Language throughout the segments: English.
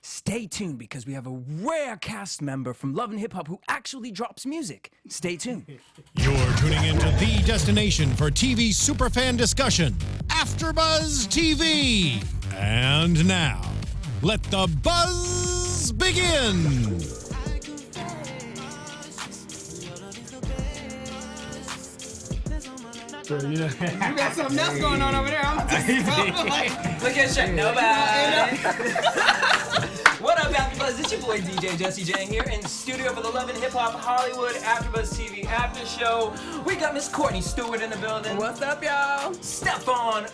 Stay tuned because we have a rare cast member from Love and Hip Hop who actually drops music. Stay tuned. You're tuning into the destination for TV superfan discussion, AFTERBUZZ TV. And now, let the buzz begin. You got something else going on over there. I'm just Look at Shaq. Nobody. What up, AfterBuzz? It's your boy DJ Jesse Janedy here in the studio for the Love and Hip Hop Hollywood AfterBuzz TV After Show. We got Miss Courtney Stewart in the building. What's up, y'all? Stephaune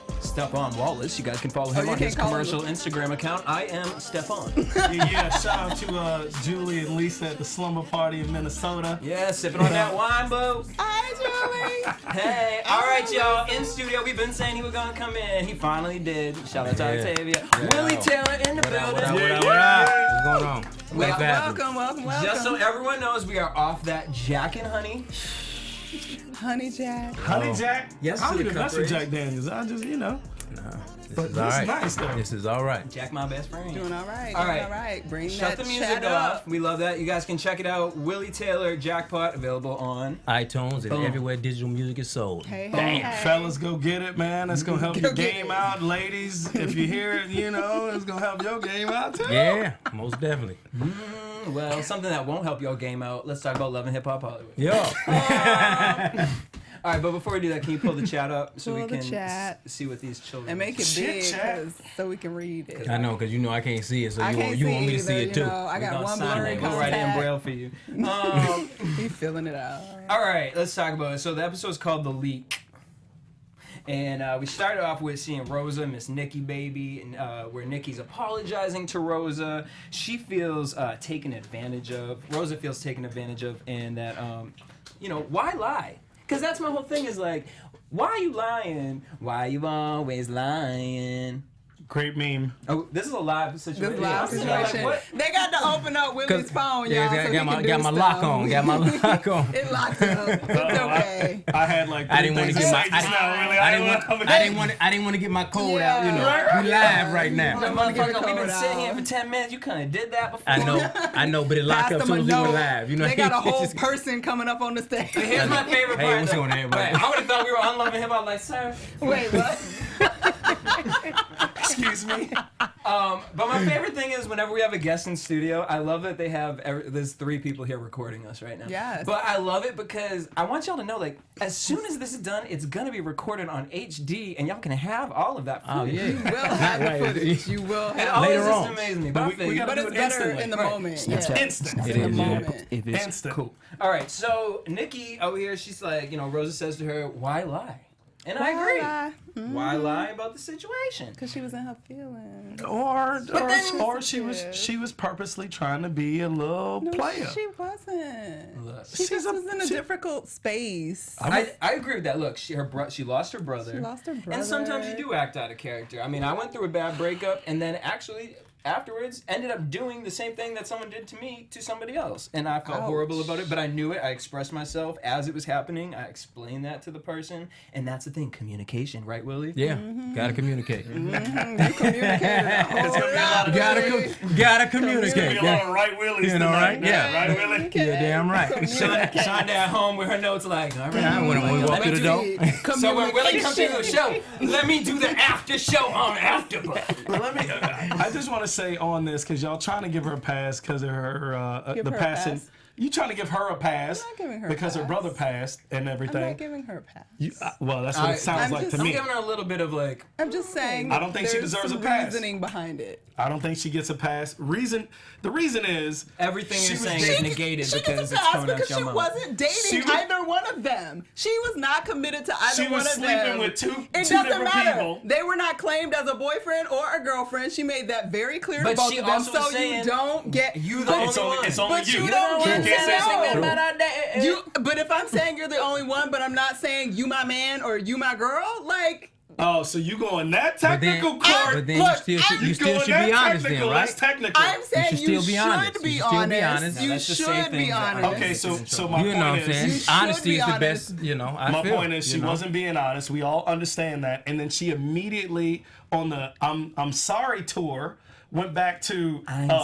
Wallace. You guys can follow him on his commercial Instagram account. I am Stephaune. Yeah, shout out to Julie and Lisa at the Slumber Party in Minnesota. Yeah, sipping on that wine, boo. Hi, Julie. Hey, all right, y'all. In studio, we've been saying he was gonna come in. He finally did. Shout out to Octavia. Willie Taylor in the building. What's going on? Welcome. Just so everyone knows, we are off that Jack and Honey. Honey Jack. Honey Jack? Yes, I don't to the even mess with country. Jack Daniels. I just, But This is all right. nice, though. This is all right. Jack, my best friend. Doing all right. All right. All right. Bring Shut that the music chat off. up. We love that. You guys can check it out. Willie Taylor Jackpot available on iTunes and Boom. everywhere digital music is sold. Hey, Damn, hey. fellas, go get it, man. That's gonna help Go your get game it. out. Ladies, if you hear it, it's gonna help your game out, too. Yeah, most definitely. well, something that won't help your game out. Let's talk about Love and Hip Hop Hollywood. Yo. All right, but before we do that, can you pull the chat up so Pull we the can chat. see what these children And make it Chit big chat. so we can read it. I know, because I can't see it, so I you can't want me to either, see it too. I got one sign blurry it. We'll write it in contact. Braille for you. He's filling it out. All right, let's talk about it. So the episode's called The Leak. And we started off with seeing Rosa, Miss Nikki Baby, and where Nikki's apologizing to Rosa. She feels taken advantage of. Rosa feels taken advantage of, and that, why lie? Because that's my whole thing is like, why are you lying? Why you always lying? Great meme. Oh, this is a live situation. This live I'm sitting there situation. like, what? They got to open up Willie's phone, y'all. Yeah, so got he my can do got my stuff. lock on. Got my lock on. It locked up. It's okay. I had like I didn't want to get my. I didn't want to get my code out. We live right now. Motherfucker, we've been code sitting here out. for 10 minutes. You kind of did that before. I know, but it locked up Pass as them soon a as we were note. live. They got a whole person coming up on the stage. Here's my favorite Hey, part. what's though. going on, everybody? Right, I would have thought we were on Love and Hip Hop. Like, sir. Wait, what? Excuse me. But my favorite thing is whenever we have a guest in studio, I love that they have, there's 3 people here recording us right now. Yes. But I love it because I want y'all to know, like, as soon as this is done, it's going to be recorded on HD, and y'all can have all of that footage. Oh yeah. You will have the footage. You will It have always Later just on. amazes me. But I we figure- gotta But do it's it better instantly. in the Right. moment. It's Yeah. instant. It In the is, yeah. moment. if it's Instant. cool. All right, so Nikki over here, she's like, Rosa says to her, why lie? And I agree. Why lie about the situation? Because she was in her feelings. Or then- she was purposely trying to be a little No, player. she wasn't. Look. She just was in a difficult space. I agree with that. Look, she lost her brother. She lost her brother. And sometimes you do act out of character. I mean, I went through a bad breakup and then actually afterwards ended up doing the same thing that someone did to me to somebody else. And I felt horrible about it, but I knew it. I expressed myself as it was happening. I explained that to the person. And that's the thing, communication, right, Willie? Yeah, gotta communicate. You communicated a whole lot. Gotta communicate. Be a lot of right willies tonight. right? Yeah. Right, Willie? Yeah, damn right. Shonda at home with her notes like, all right. When we walk through the door. So when Willie comes to the show, let me do the after show on AfterBuzz. Well, I just want to say on this, because y'all trying to give her a pass because of her Give the her a passing. pass. You trying to give her a pass I'm not giving her a because her pass. brother passed and I'm everything. not giving her a pass. Well, that's what it sounds I'm like just- to I'm me. giving her a little bit of like, I'm just saying. I don't think she there's deserves some a pass. reasoning behind it. I don't think she gets a pass. The reason is everything She you're was saying dating- is negated She because gets a it's pass coming out because your she mouth. wasn't dating She was- either one of them. She was not committed to either She one was of sleeping them. with two It different doesn't matter. people. They were not claimed as a boyfriend or a girlfriend. She made that very clear to But both she of them. also was So saying, you don't get you the but- only it's only, one. it's only But you. you don't can't get say to something. know. You, But if I'm saying you're the only one, but I'm not saying you my man or you my girl, like. Oh, so you going that But then, technical court? but then Look, you still going should be that honest then, technical, right? That's technical. I'm saying should you still be honest. should be You should still be honest. honest. You That's the same should be thing that- honest. Okay, so my You know what I'm point saying? is, should Honesty be is the honest. best, I my feel. point is she wasn't being honest. We all understand that. And then she immediately on the I'm sorry tour went back to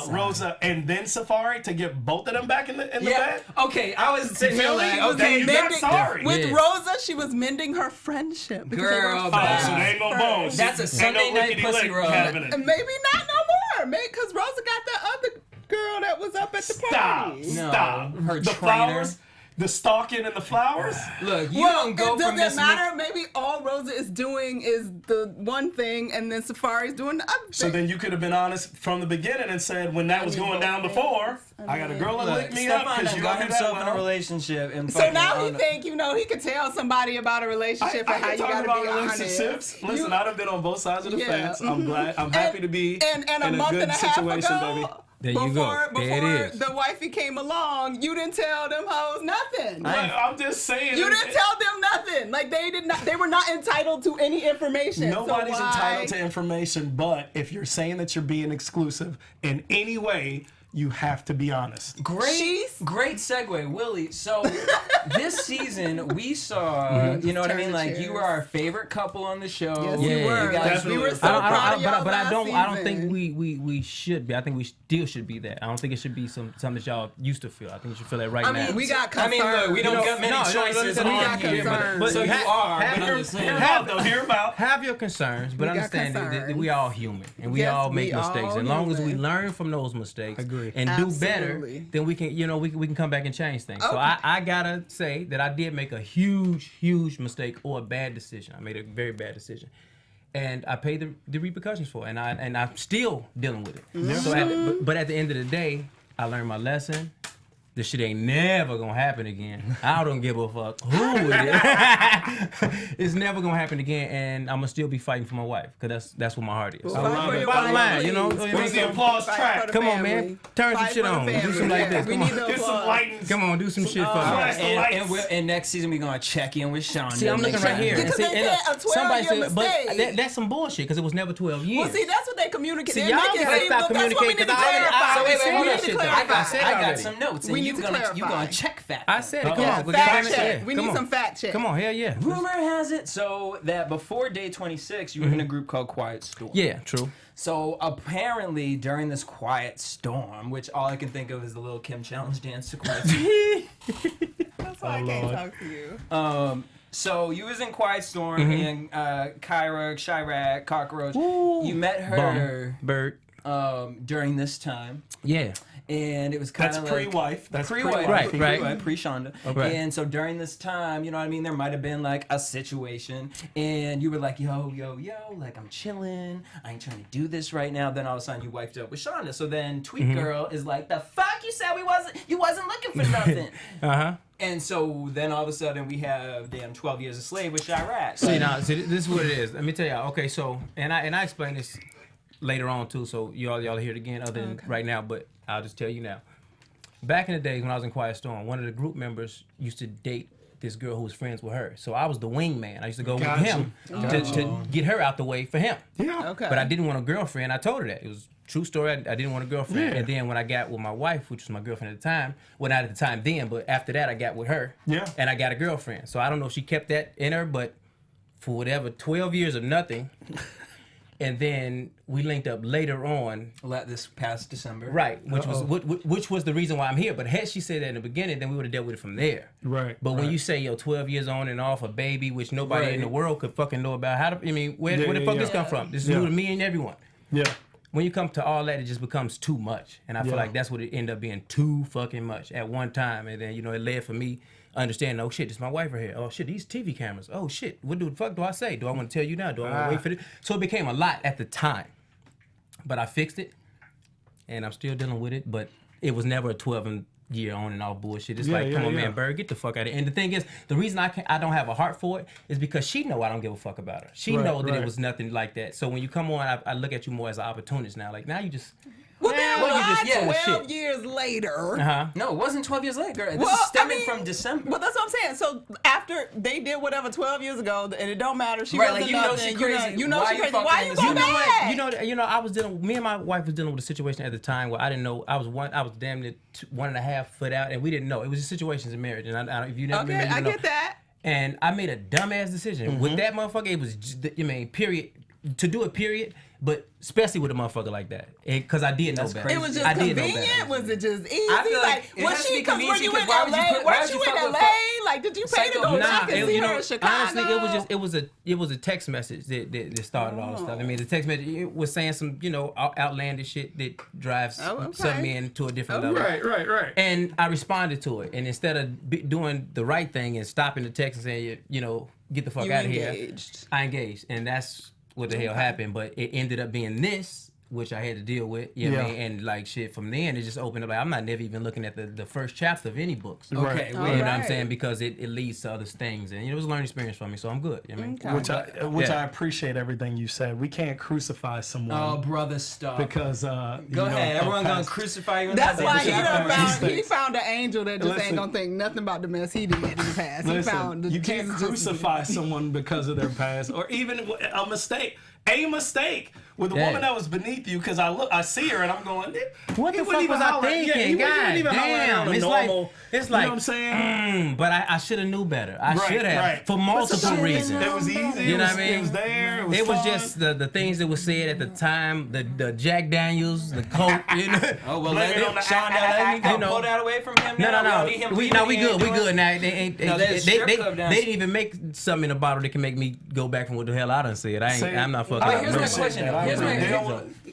Rosa and then Safari to get both of them back in the bed? Okay, I was sitting there like, Then okay, you're not sorry. With Rosa, she was mending her friendship. girl, So there ain't no bones. That's a Sunday night pussy rub. And maybe not no more. Maybe because Rosa got the other girl that was up at the party. Stop. her The trainer. flowers, the stalking and the flowers. Look, you don't go from does this. it matter? Maybe all Rosa is doing is the one thing, and then Safari's doing the other thing. So then you could have been honest from the beginning and said, when that was going down before, I got a girl that licked me up Stephaune because done you got got himself in a relationship. And So now he think, he could tell somebody about a relationship I and how can you talk gotta about be relationships. honest. Listen, I done been on both sides of the fence. I'm glad. I'm happy to be and in a month good and a half situation, ago, baby. There you go. Before There it is. the wifey came along, you didn't tell them hoes nothing. But I'm just saying. You didn't tell them nothing. Like they were not entitled to any information. Nobody's so why? entitled to information, but if you're saying that you're being exclusive in any way, you have to be honest. Great segue, Willie. So this season we saw, you know what I mean? Like you were our favorite couple on the show. Yes, Yeah, we were. you guys Like, we were- were so proud of y'all but I don't last think season. we should be. I think we still should be that. I don't think it should be something that y'all used to feel. I think you should feel that right now. we got I concerns. mean, look, we don't get many choices we on got here, concerns. but so you are. have But your- I'm just saying. Hear about. Have your concerns, but We got understand that concerns. we all human and we Yes, all make we mistakes. all As long as we human. learn from those mistakes Agree. and do better, Absolutely. then we can, we can come back and change things. So Okay. I gotta say that I did make a huge mistake or a bad decision. I made a very bad decision. And I paid the repercussions for it, and I'm still dealing with it. So, but at the end of the day, I learned my lesson. This shit ain't never gonna happen again. I don't give a fuck who it is. It's never gonna happen again, and I'm gonna still be fighting for my wife, because that's what my heart is. Fight for your Bottom wife, line, please. Where's the applause Fight track? for the Come on, family. man. Turn some Fight shit for the on. Do family. some like this. We Come need on. the Get some applause. lightings. Come on, do some shit for me. Flash the And lights. next season we're gonna check in with Shonda. See, I'm looking right here. Because And they and said a 12-year but mistake. that's some bullshit, because it was never 12 years. Well, see, that's what they communicate. See, They y'all make it gotta seem, stop look, that's what we need to communicating, 'cause I already- clarify. so wait, We hold need on, to shit. clarify. I got already. some notes, We and need you to gonna clarify. check fact. I said it. Come Yeah, on. fact Come check. on. We need some fact check. Come on, hell yeah. Rumor has it so that before day 26, you were in a group called Quiet Storm. Yeah, true. So apparently during this Quiet Storm, which all I can think of is the Little Kim challenge dance to Quiet Storm. That's why I can't talk to you. So you was in Quiet Storm and Kyra, Chirac, Cockroach. You met her Bird. during this time. Yeah. And it was kind That's of like pre-wife. That's pre-wife, Right. pre-Shonda. Okay. And so during this time, you know what I mean, there might have been like a situation, and you were like, yo, like I'm chilling, I ain't trying to do this right now. Then all of a sudden you wifed up with Shonda. So then Tweet Girl is like, the fuck you said you wasn't looking for nothing. And so then all of a sudden we have damn 12 Years a Slave with Chirac. See, this is what it is. Let me tell y'all. Okay, so and I explain this later on too, so y'all hear it again other than right now, but I'll just tell you now. Back in the days when I was in Quiet Storm, one of the group members used to date this girl who was friends with her. So I was the wingman. I used to go with him to get her out the way for him. Yeah. Okay. But I didn't want a girlfriend. I told her that. It was a true story. I didn't want a girlfriend. Yeah. And then when I got with my wife, which was my girlfriend at the time, well, not at the time then, but after that, I got with her. Yeah. And I got a girlfriend. So I don't know if she kept that in her, but for whatever, 12 years of nothing. And then we linked up later on. This past December. Right, which was the reason why I'm here. But had she said that in the beginning, then we would have dealt with it from there. Right. But when you say, 12 years on and off, a baby, which nobody in the world could fucking know about, where the fuck this come from? This is new to me and everyone. Yeah. When you come to all that, it just becomes too much. And I feel like that's what it ended up being, too fucking much at one time. And then, it led for me understanding, oh shit, this is my wife right here. Oh shit, these TV cameras. Oh shit, what the fuck do I say? Do I want to tell you now? Do I want to wait for this? So it became a lot at the time. But I fixed it, and I'm still dealing with it, but it was never a 12-year on and off bullshit. It's come on, man, Berg, get the fuck out of here. And the thing is, the reason I don't have a heart for it is because she know I don't give a fuck about her. She know that it was nothing like that. So when you come on, I look at you more as an opportunist now. Like, now you just... Well, then well, you just why full of 12 years later? No, it wasn't 12 years later. This is stemming from December. Well, that's what I'm saying. So after they did whatever 12 years ago, and it don't matter, she Right, wasn't like, you know nothing. she crazy. You know Why she you crazy. fucking Why in you this go situation? back? I was dealing. Me and my wife was dealing with a situation at the time where I didn't know. I was damn near 1.5 foot out, and we didn't know. It was just situations in marriage, and I if you never Okay, I get that. And I made a dumbass decision with that motherfucker. It was, just, period. to do it, period. But especially with a motherfucker like that, because I did know better. It was just I did know convenient. better. Was it just easy? I feel like it was has to she? be Because were convenient, you in because why would you LA? put- why Weren't would you you in fuck with LA? Like, did you pay to go back and see her in Chicago? Honestly, it was a text message that started all the stuff. I mean, the text message it was saying some outlandish shit that drives some men to a different level. Right. And I responded to it, and instead of doing the right thing and stopping the text and saying, get the fuck out of here, I engaged, and that's what the hell happened. But it ended up being this, which I had to deal with, you know what I mean? And like shit, from then it just opened up. Like, I'm not never even looking at the first chapter of any books. Okay, you know what I'm saying? Because it leads to other things, and it was a learning experience for me, so I'm good. You know what I mean? Which I appreciate everything you said. We can't crucify someone. Oh, brother, stop. Because go ahead, everyone gonna crucify you. In That's that why day. he found an angel that just ain't gonna think nothing about the mess he did in the past. He found you can't crucify someone because of their past, or even a mistake. A mistake with a woman that was beneath you, because I see her and I'm going, what the fuck was I thinking? God damn, it's like, you know what I'm saying? But I should have knew better. I should have, for multiple reasons. It was easy. You know what I mean? It was there. It was just the things that were said at the time, the Jack Daniels, the coke, you know. Oh well, let it. Sean, let me pull that away from him. No. We good now. They didn't even make something in a bottle that can make me go back from what the hell I done said. I'm not fucking. Here's my question.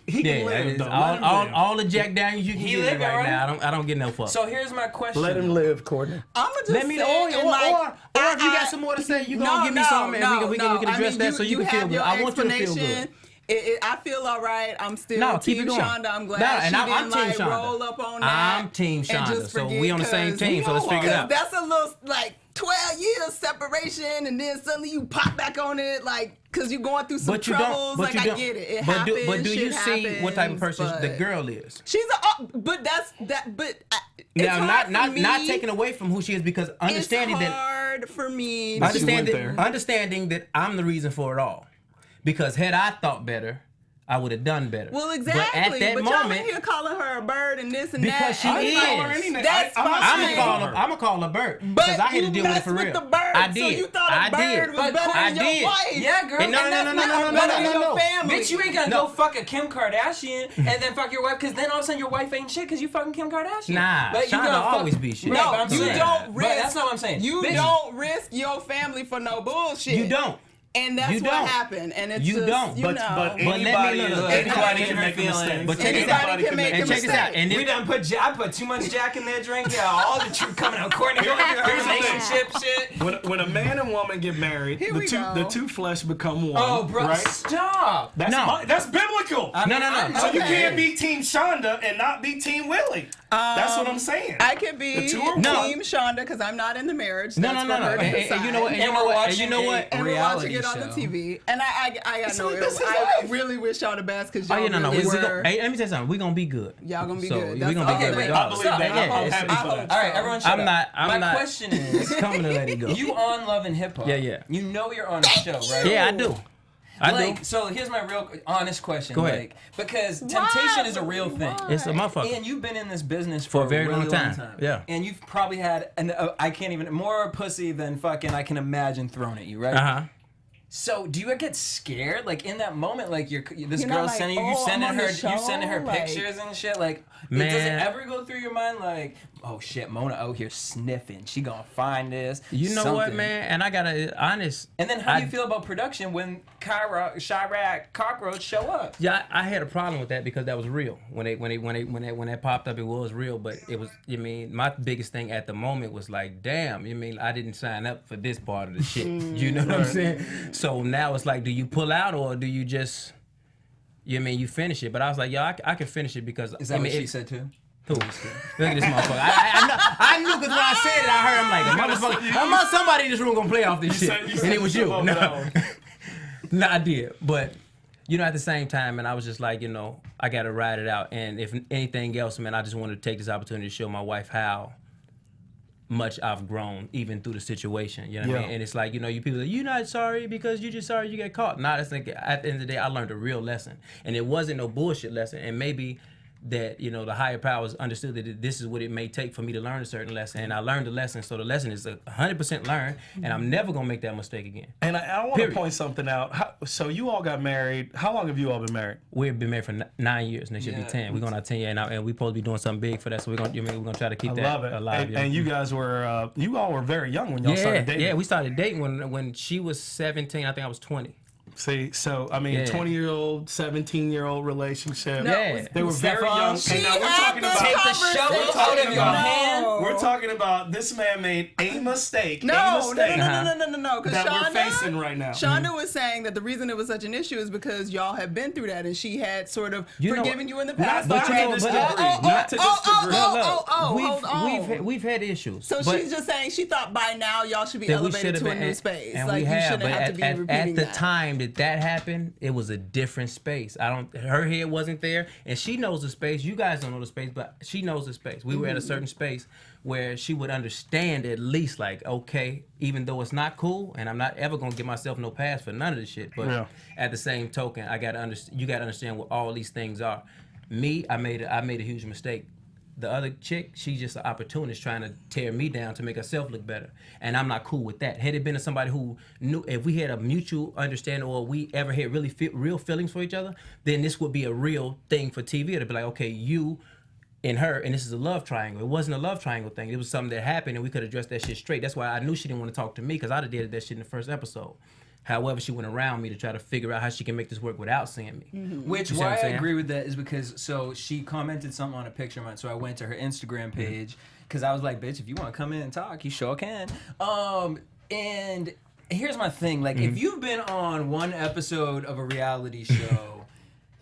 He can live, though. All the Jack Daniels you can get right now. I don't get no fuck. So here's my question. Let him live, Courtney. I'ma just Let me or if you got some more to say, you gonna give me some, and we can address that so you can feel good. I want you to feel good. I feel all right. I'm still Team Shonda. I'm glad she didn't like roll up on that. I'm Team Shonda, so we on the same team. So let's figure it out. That's a little like 12 years separation, and then suddenly you pop back on it, like, because you're going through some troubles. Like, I get it. It happens. But do you see what type of person the girl is? She's but that's that. But now, not taking away from who she is, because understanding it's that hard for me. Understanding that I'm the reason for it all, because had I thought better, I would have done better. Well, exactly. But at that moment, y'all in here calling her a bird and this and because that. she is. That's fine. I'm gonna call her a bird because I had to deal with it for real. The bird, I did. So you thought a bird was better than your wife. Yeah, girl. No. Bitch, you ain't gonna go fuck a Kim Kardashian and then fuck your wife, because then all of a sudden your wife ain't shit because you fucking Kim Kardashian. Nah, but you Shonda always be shit. No, you don't risk. That's not what I'm saying. You don't risk your family for no bullshit. You don't. And that's what happened. And it's you just, don't. you know. But anybody can make a mistake. But anybody can make a mistake. Check this out. And we done I put too much Jack in their drink. Yeah, all the truth coming out. Courtney going through her relationship shit. When a man and woman get married, the two flesh become one. Oh, bro, right? stop. That's biblical. No. So you can't be Team Shonda and not be Team Willie. That's what I'm saying. I can be Team Shonda because I'm not in the marriage. No. And you know what? And we're watching it on the TV. And I got no ill. I really wish y'all the best because y'all really were. Hey, let me tell you something. We're gonna be good. Y'all gonna be We good. gonna be good regardless. I believe that. I'm happy for that. All right, everyone shut up. My question is, coming to let it go. You on Love and Hip Hop. Yeah. You know you're on a show, right? Yeah, I do. So here's my real honest question. Go ahead. Because temptation is a real thing. It's a motherfucker. And you've been in this business for a very really long time. Yeah. And you've probably had I can't even more pussy than fucking I can imagine thrown at you, right? Uh-huh. So do you get scared, like in that moment, like this girl like, sending you sending her pictures and shit, like man. Does it ever go through your mind like, oh shit, Mona out here sniffing, she gonna find this? You know what, man? And I gotta honest. And then how do you feel about production when Chirac Cockroach show up? Yeah, I had a problem with that because that was real. When that popped up, it was real. But it was, my biggest thing at the moment was like, damn, I didn't sign up for this part of the shit. You know what I'm saying? So now it's like, do you pull out or do you just, you finish it? But I was like, I can finish it because. Is that what she said too? Who? Look at this motherfucker. I knew because when I said it, I heard him like, somebody in this room gonna play off this shit. And it was you. No, I did. But, at the same time, and I was just like, I gotta ride it out. And if anything else, man, I just wanted to take this opportunity to show my wife how much I've grown even through the situation. You know what I mean? And it's like, you people are, you're not sorry because you're just sorry you get caught. Nah, that's like, at the end of the day, I learned a real lesson. And it wasn't no bullshit lesson. And maybe that, you know, the higher powers understood that this is what it may take for me to learn a certain lesson, and I learned the lesson. So the lesson is 100% learned, and I'm never gonna make that mistake again. And I want to point something out. So you all got married. How long have you all been married? We've been married for 9 years, and it should be 10. We're going on 10 years, and we're supposed to be doing something big for that. So we're gonna try to keep that alive. And you guys were, you all were very young when y'all started dating. Yeah, we started dating when she was 17. I think I was 20. See, so I mean, 20-year-old, 17-year-old relationship. No, they were very young. And now we're talking about take the shovel out of your hand. We're talking about this man made a mistake. No. Because that we're facing right now. Shonda was saying that the reason it was such an issue is because y'all have been through that, and she had sort of forgiven you in the past. Not to this degree. Hold on. We've had issues. So she's just saying she thought by now y'all should be elevated to a new space. And like we you shouldn't have to be repeating at the that. time that happened, it was a different space. Her head wasn't there, and she knows the space. You guys don't know the space, but she knows the space. We were at a certain space where she would understand at least, like, okay, even though it's not cool, and I'm not ever gonna give myself no pass for none of this shit, but at the same token, you gotta understand what all these things are. Me, I made a huge mistake. The other chick, she's just an opportunist trying to tear me down to make herself look better. And I'm not cool with that. Had it been to somebody who knew, if we had a mutual understanding or we ever had really real feelings for each other, then this would be a real thing for TV. It'd be like, okay, you and her, and this is a love triangle. It wasn't a love triangle thing. It was something that happened, and we could address that shit straight. That's why I knew she didn't want to talk to me, because I'd have did that shit in the first episode. However, she went around me to try to figure out how she can make this work without seeing me. Which, why I agree with that is because, so she commented something on a picture of mine, so I went to her Instagram page, because I was like, bitch, if you want to come in and talk, you sure can. And here's my thing, like, if you've been on one episode of a reality show,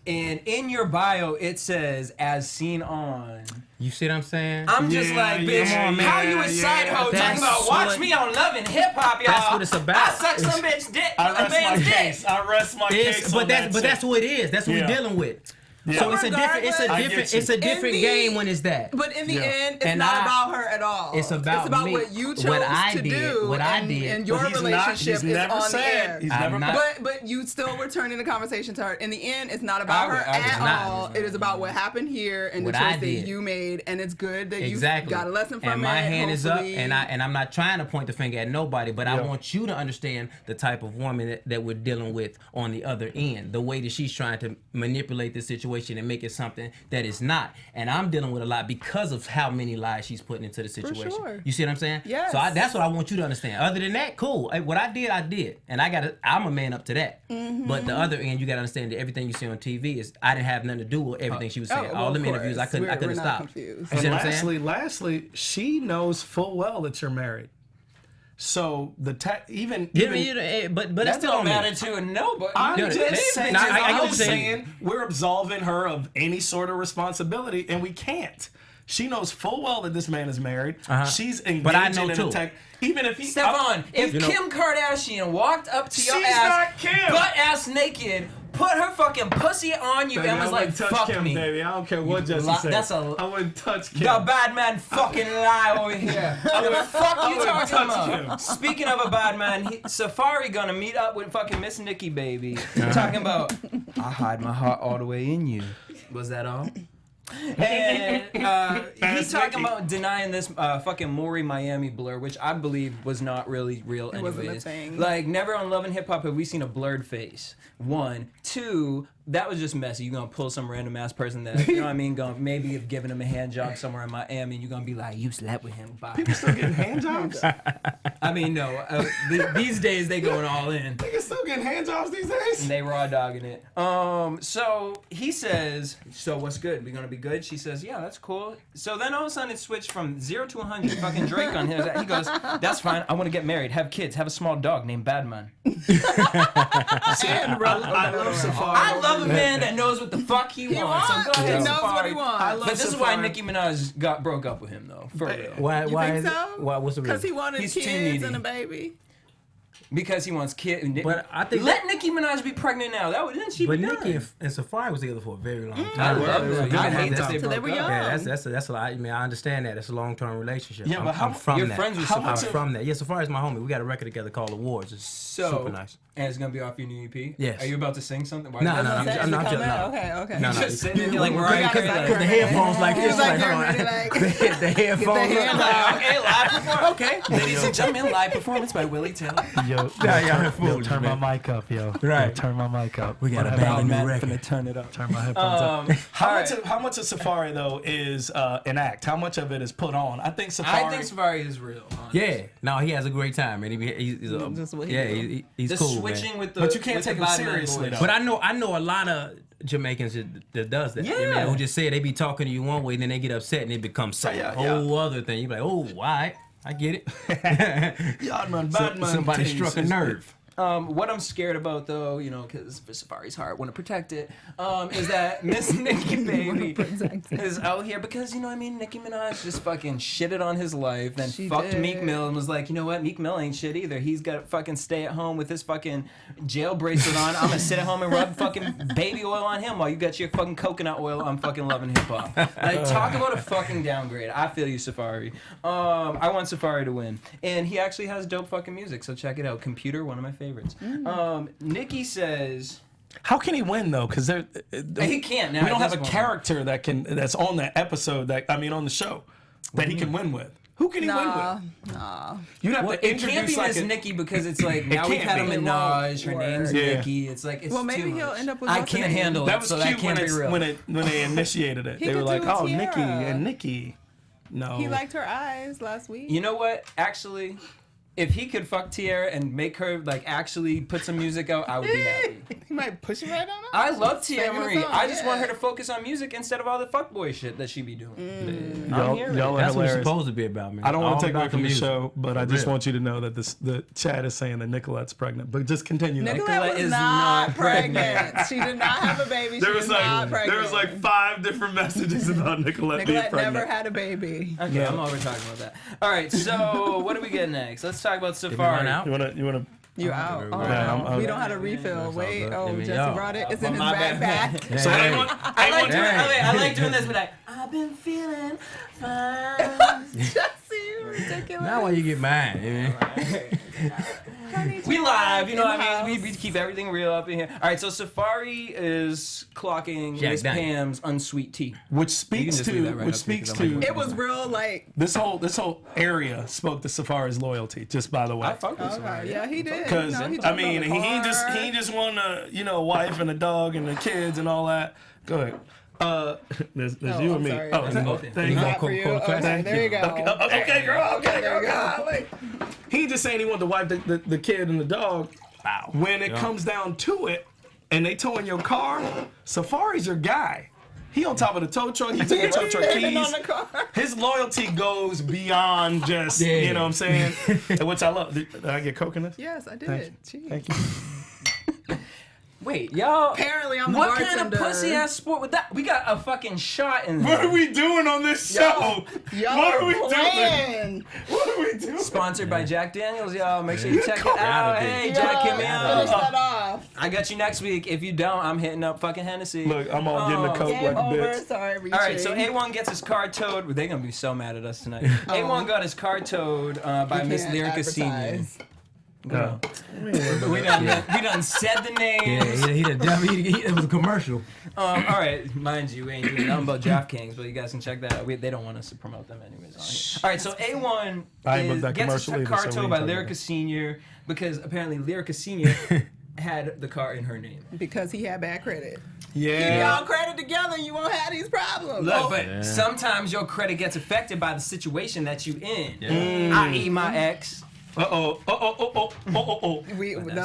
and in your bio it says, as seen on... You see what I'm saying? I'm just like, bitch, how you a side hoe talking about watch me on Love and Hip Hop, y'all? That's what it's about. I suck some bitch dick. I rest my case. But that's what it is. That's what we're dealing with. Yeah. So it's a different game when it's that. But in the end, it's not about her at all. It's about me. What you chose to do. What I did. And your relationship is on the air. He's never but you still were turning the conversation to her. In the end, it's not about her at all. It is about what happened here and the choice that you made. And it's good that you got a lesson from it. And my hand is up, and I'm not trying to point the finger at nobody, but I want you to understand the type of woman that we're dealing with on the other end. The way that she's trying to manipulate the situation and make it something that is not. And I'm dealing with a lot because of how many lies she's putting into the situation. For sure. You see what I'm saying? Yes. So that's what I want you to understand. Other than that, cool. What I did. And I'm a man up to that. But the other end, you got to understand that everything you see on TV is, I didn't have nothing to do with everything she was saying. All them interviews, I couldn't stop. Confused. You see what I'm saying? Lastly, she knows full well that you're married. So but that's still don't matter to nobody. I'm just saying we're absolving her of any sort of responsibility, and we can't. She knows full well that this man is married. She's engaged in an attack. Even if Stephaune, if Kim Kardashian walked up to your ass, butt ass naked, put her fucking pussy on you, and was like, "Fuck Kim, me, baby. I don't care what Jesse said. I wouldn't touch Kim. The bad man fucking lie over here. The fuck you talking about? Speaking of a bad man, Safari gonna meet up with fucking Miss Nikki, baby. Talking about, I hide my heart all the way in you. Was that all? And he's talking about denying this fucking Maury Miami blur, which I believe was not really real anyways. Wasn't a thing. Like, never on Love and Hip Hop have we seen a blurred face. 1, 2, that was just messy. You're gonna pull some random ass person that, you know what I mean, gonna maybe have given him a hand job somewhere in Miami, and you're gonna be like, you slept with him. Bye. People still getting hand jobs? I mean, no. These days they going all in. Niggas still getting hand jobs these days? And they raw dogging it. So he says, so what's good? We gonna be good? She says, yeah, that's cool. So then all of a sudden it switched from 0 to 100. Fucking Drake on his. He goes, that's fine. I want to get married, have kids, have a small dog named Badman. I love Safari. I love a man that knows what the fuck he wants. So go ahead, he knows Safari. what he wants. But this is why Nicki Minaj broke up with him, though. For real. Why? You think so? What's the reason? Because he wanted He's too kids needy. and a baby. Because he wants kids. But I think let Nicki Minaj be pregnant now. Then she. But be Nicki done. and Safari was together for a very long time. I love them. I hate that they So they broke were up. young. Yeah, that's a lot. I mean, I understand that. It's a long-term relationship. Yeah, but I'm from you're that. friends with I'm Safari. from that. Yeah, Safari's my homie. We got a record together called Awards. It's super nice. And it's gonna be off your new EP? Yes. Are you about to sing something? No. I'm not just. Okay. No. Just sitting there like Mariah Carey. Because the headphones like this. Like, the headphones. Okay, live performance. Okay, ladies and gentlemen, live performance by Willie Taylor. Yo, turn my mic up, yo. Right. Yo, turn my mic up. We got a bang new record. Turn it up. Turn my headphones up. How much of Safari though is an act? How much of it is put on? I think Safari is real. Honestly. Yeah, no, he has a great time, and he's cool. Switching with the, but you can't take him seriously though. But I know a lot of Jamaicans that does that. Yeah. You know, who just say they be talking to you one way, and then they get upset, and it becomes some whole other thing. You be like, oh, why? I get it. Somebody struck a nerve. What I'm scared about, though, you know, because Safari's heart, want to protect it, is that Miss Nikki Baby is out here because, you know what I mean, Nicki Minaj just fucking shitted on his life, then fucked Meek Mill and was like, you know what, Meek Mill ain't shit either. He's got to fucking stay at home with his fucking jail bracelet on. I'm going to sit at home and rub fucking baby oil on him while you got your fucking coconut oil on fucking Love and Hip Hop. Like, talk about a fucking downgrade. I feel you, Safari. I want Safari to win. And he actually has dope fucking music, so check it out. Computer, one of my favorites. Nikki says, how can he win though? Because he can't now. We don't have a character that's on that episode on the show that he can win with. Who can he win with? You'd have to introduce. It can't be like Miss Nikki because it's like now we've had a Minaj. Her name's Nikki. It's like it's maybe too he'll much. end up with I can't handle that it. Was so cute that can't be real. when they initiated it. They were like, oh, Nikki and Nikki. No. He liked her eyes last week. You know what? Actually, if he could fuck Teairra and make her like actually put some music out, I would be happy. He might push him right on her. I love Teairra Mari. I just want her to focus on music instead of all the fuckboy shit that she be doing. Y'all are That's what it's hilarious. supposed to be about, man. I don't want to take away from the music. show, but I just want you to know that the chat is saying that Nicolette's pregnant. But just continue. Nicolette was not pregnant. She did not have a baby. She was not pregnant. There was like 5 different messages about Nicolette being pregnant. Nicolette never had a baby. Okay, I'm over talking about that. All right, so what do we get next? Let's talk about Safari. You wanna? You out. Yeah, we don't have a refill. Wait. Jesse brought it. It's in his backpack. So I like doing this, but I've been feeling fine. Jesse, ridiculous. Now why you get mad? We live, you know what I mean? We keep everything real up in here. All right, so Safari is clocking Miss Pam's unsweet tea. Which speaks to it was real like this whole area spoke to Safari's loyalty, just by the way. I fuck with Safari. Yeah, he did. Because he just won a wife and a dog and the kids and all that. Go ahead. There's you and me. Sorry. Thank you. Okay, there you go. Okay, girl. Golly. He just saying he wanted to wipe the kid and the dog. Wow. When it comes down to it, and they towing your car, Safari's your guy. He on top of the tow truck. He took your tow truck keys. His loyalty goes beyond just, you know what I'm saying? Which I love. Did I get coke in this? Yes, I did. Thank you. Wait, y'all. Apparently, I'm the What bartender. kind of pussy ass sport with that? We got a fucking shot in there. What are we doing on this show? What are we doing? What are we doing? Sponsored by Jack Daniels, y'all. Make sure you check it out. Hey, Jack, hit me up. Finish that off. I got you next week. If you don't, I'm hitting up fucking Hennessy. Look, I'm all getting the coke like a bitch. Sorry, all right, so A1 gets his car towed. They're gonna be so mad at us tonight. A1 got his car towed by Miss Lyrica Senior. No. We done said the names. It was a commercial. All right, mind you, we ain't doing nothing about DraftKings, but you guys can check that out. They don't want us to promote them anyways. All right, so A1 gets his car towed by Lyrica Senior because apparently Lyrica Senior had the car in her name. Because he had bad credit. Yeah. Keep y'all credit together and you won't have these problems. Look, but sometimes your credit gets affected by the situation that you in. I.e. my ex. That's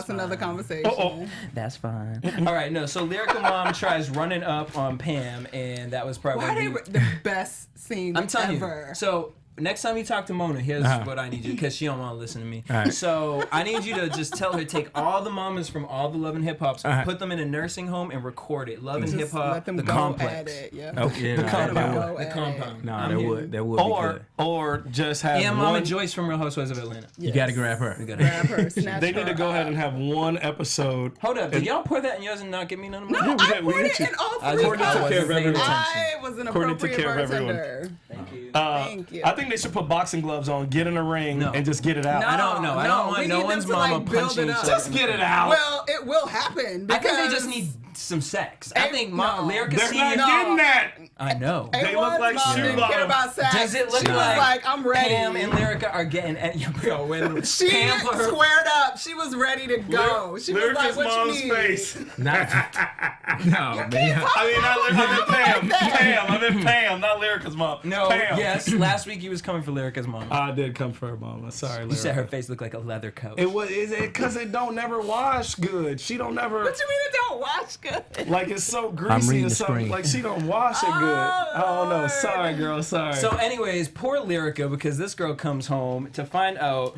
another conversation. That's fine. All right, no. So Lyrica Mom tries running up on Pam, and that was probably the best scene I'm telling ever. you. So next time you talk to Mona, here's what I need you, because she don't want to listen to me. Right. So I need you to just tell her, take all the mamas from all the Love and Hip Hops, put them in a nursing home and record it. Love and Hip Hop, the complex. Okay, the compound. No, that would or just have Mama Joyce from Real Housewives of Atlanta. You gotta grab her. Grab her. They need to go ahead and have one episode. Hold up, did y'all pour that in yours and not give me none of No, mine? I poured it in all 3 cups. Courtney took care of everyone. I was an appropriate bartender. Thank you. Thank you. I think they should put boxing gloves on, get in a ring, and just get it out. I don't know. I don't want no one's mama punching each other. Just get it out. Well, it will happen. I think they just need some sex. I think Lyrica They're Senior. not getting that. I know. They look like shoe bottoms. Does it look like I'm ready? Pam and Lyrica are getting at when she Pam put her squared up. She was ready to go. She was like, "What mom's you need?" face. No, man. I mean, Pam. I meant Pam, not Lyrica's mom. No, Pam. yes. Last week you was coming for Lyrica's mom. I did come for her mom. Sorry, Lyrica. You said her face looked like a leather coat. Is it because it don't never wash good? She don't never. What you mean it don't wash good? Like it's so greasy and something. Like she don't wash it good. I don't know. Sorry, girl. Sorry. So, anyways, poor Lyrica, because this girl comes home to find out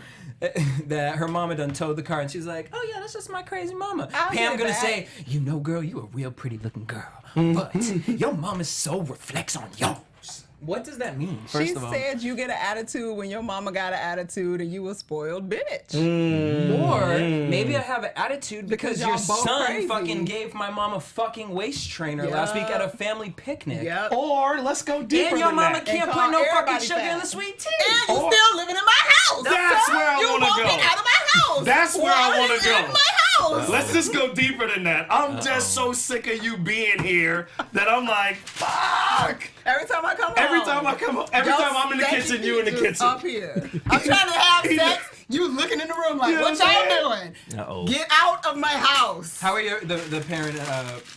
that her mama done towed the car, and she's like, "Oh yeah, that's just my crazy mama." Pam gonna say, "You know, girl, you a real pretty looking girl, but your mama's soul reflects on yours." What does that mean? First of all, she said you get an attitude when your mama got an attitude and you a spoiled bitch. Or maybe I have an attitude because your son crazy. fucking gave my mom a fucking waist trainer last week at a family picnic. Yep. Or let's go deeper And your than mama that. can't put no fucking sugar in the sweet tea. And you still living in my house. That's where I you want to won't go. get out of my house. That's where I want to go. In my house. Let's just go deeper than that. I'm just so sick of you being here that I'm like, fuck. Every time I come home. Every time I'm in the kitchen, you in the kitchen. Up here. I'm trying to have sex. You looking in the room like, what y'all doing? Uh-oh. Get out of my house. How are the parent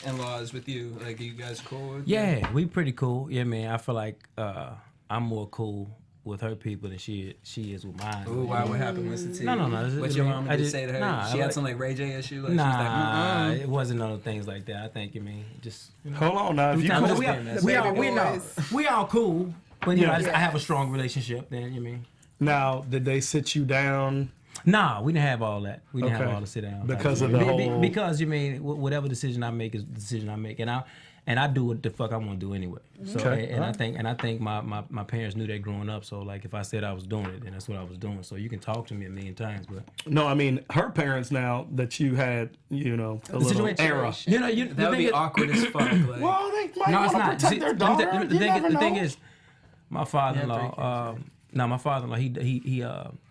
in-laws with you? Like, are you guys cool with Yeah, we pretty cool. Yeah, man. I feel like I'm more cool with her people than she is with mine. Ooh, wow, what happened? What's the tea? No. What your mama did say to her? Nah, she had some like Ray J issue? Like, nah, she was like, it wasn't none of things like that. I think, just... Hold on now. If you cool, we all cool. But, you know, I have a strong relationship then, you mean? Now, did they sit you down? Nah, we didn't have all that. We didn't have all the sit down. Because of the whole... Because, you mean, whatever decision I make is the decision I make. And I do what the fuck I want to do anyway. So, I think my parents knew that growing up. So like if I said I was doing it, then that's what I was doing. So you can talk to me a million times, but no, I mean her parents now that you had, you know, a little era. You know, that would be awkward as fuck. Like. Well, they might want to protect their daughter. The thing is, my father-in-law. My father-in-law.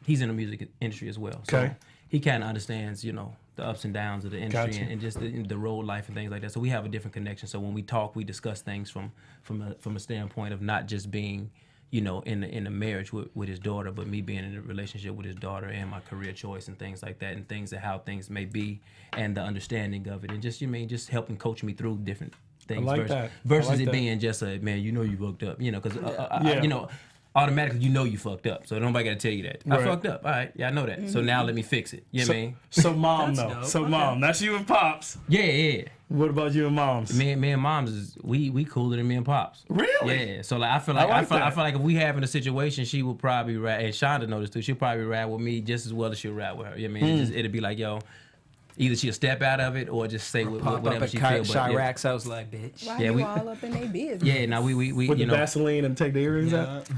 He's in the music industry as well. So he kind of understands, you know, the ups and downs of the industry and just the road life and things like that. So we have a different connection. So when we talk, we discuss things from a standpoint of not just being, you know, in a marriage with his daughter, but me being in a relationship with his daughter and my career choice and things like that, and things of how things may be and the understanding of it, and just helping coach me through different things versus it being just a man, you know, you fucked up, you know, because you know. Automatically, you know you fucked up, so nobody got to tell you that. I fucked up. All right, yeah, I know that. So now let me fix it. You know what I mean? So mom, though. So mom, that's you and pops. Yeah. What about you and moms? Me and moms we cooler than me and pops. Really? Yeah. So like I feel like if we having a situation, she would probably ride, and Shonda noticed too. She'll probably ride with me just as well as she'll ride with her. You know what I mean? It'd be like, yo. Either she'll step out of it or just say whatever she feels. Chirac sounds like, bitch. Why you all up in their business? Yeah, now we with you the know, Vaseline and take the earrings out.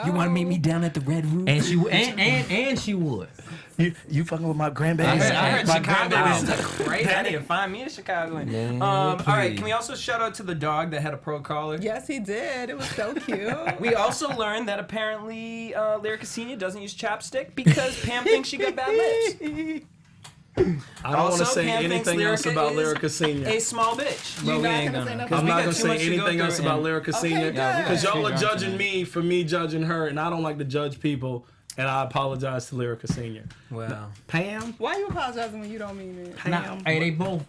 You want to meet me down at the Red Room? And she would. You fucking with my grandbaby? I heard my Chicago is great. I need to find me a Chicagoan. All right, can we also shout out to the dog that had a pro collar? Yes, he did. It was so cute. We also learned that apparently Lyrica Senior doesn't use chapstick because Pam thinks she got bad lips. I don't want to say anything else about Lyrica Senior. A small bitch. You're not gonna say nothing. I'm not gonna say anything else about Lyrica Senior because y'all are good. judging me for me judging her, and I don't like to judge people. And I apologize to Lyrica Senior. Well, Pam. Why you apologizing when you don't mean it? Pam. Hey, they both.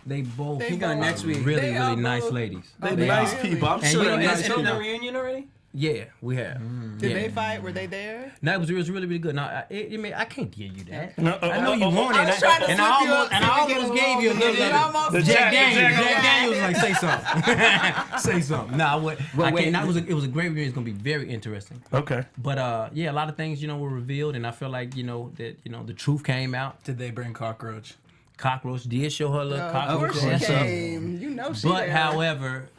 He going next week. Really nice ladies. They nice people. I'm sure they're nice people. Is it the reunion already? Yeah, we have. Did they fight? Were they there? No, it was really, really good. Now, I can't give you that. No, I know you wanted it, and I almost gave you a little. Jack Daniels was like, say something. Say something. Nah, I can't. It was a great reunion. It's gonna be very interesting. Okay. But yeah, a lot of things, you know, were revealed, and I feel like, you know, that, you know, the truth came out. Did they bring Cockroach? Cockroach did show her little cockroach. Of course she came. You know she. But however,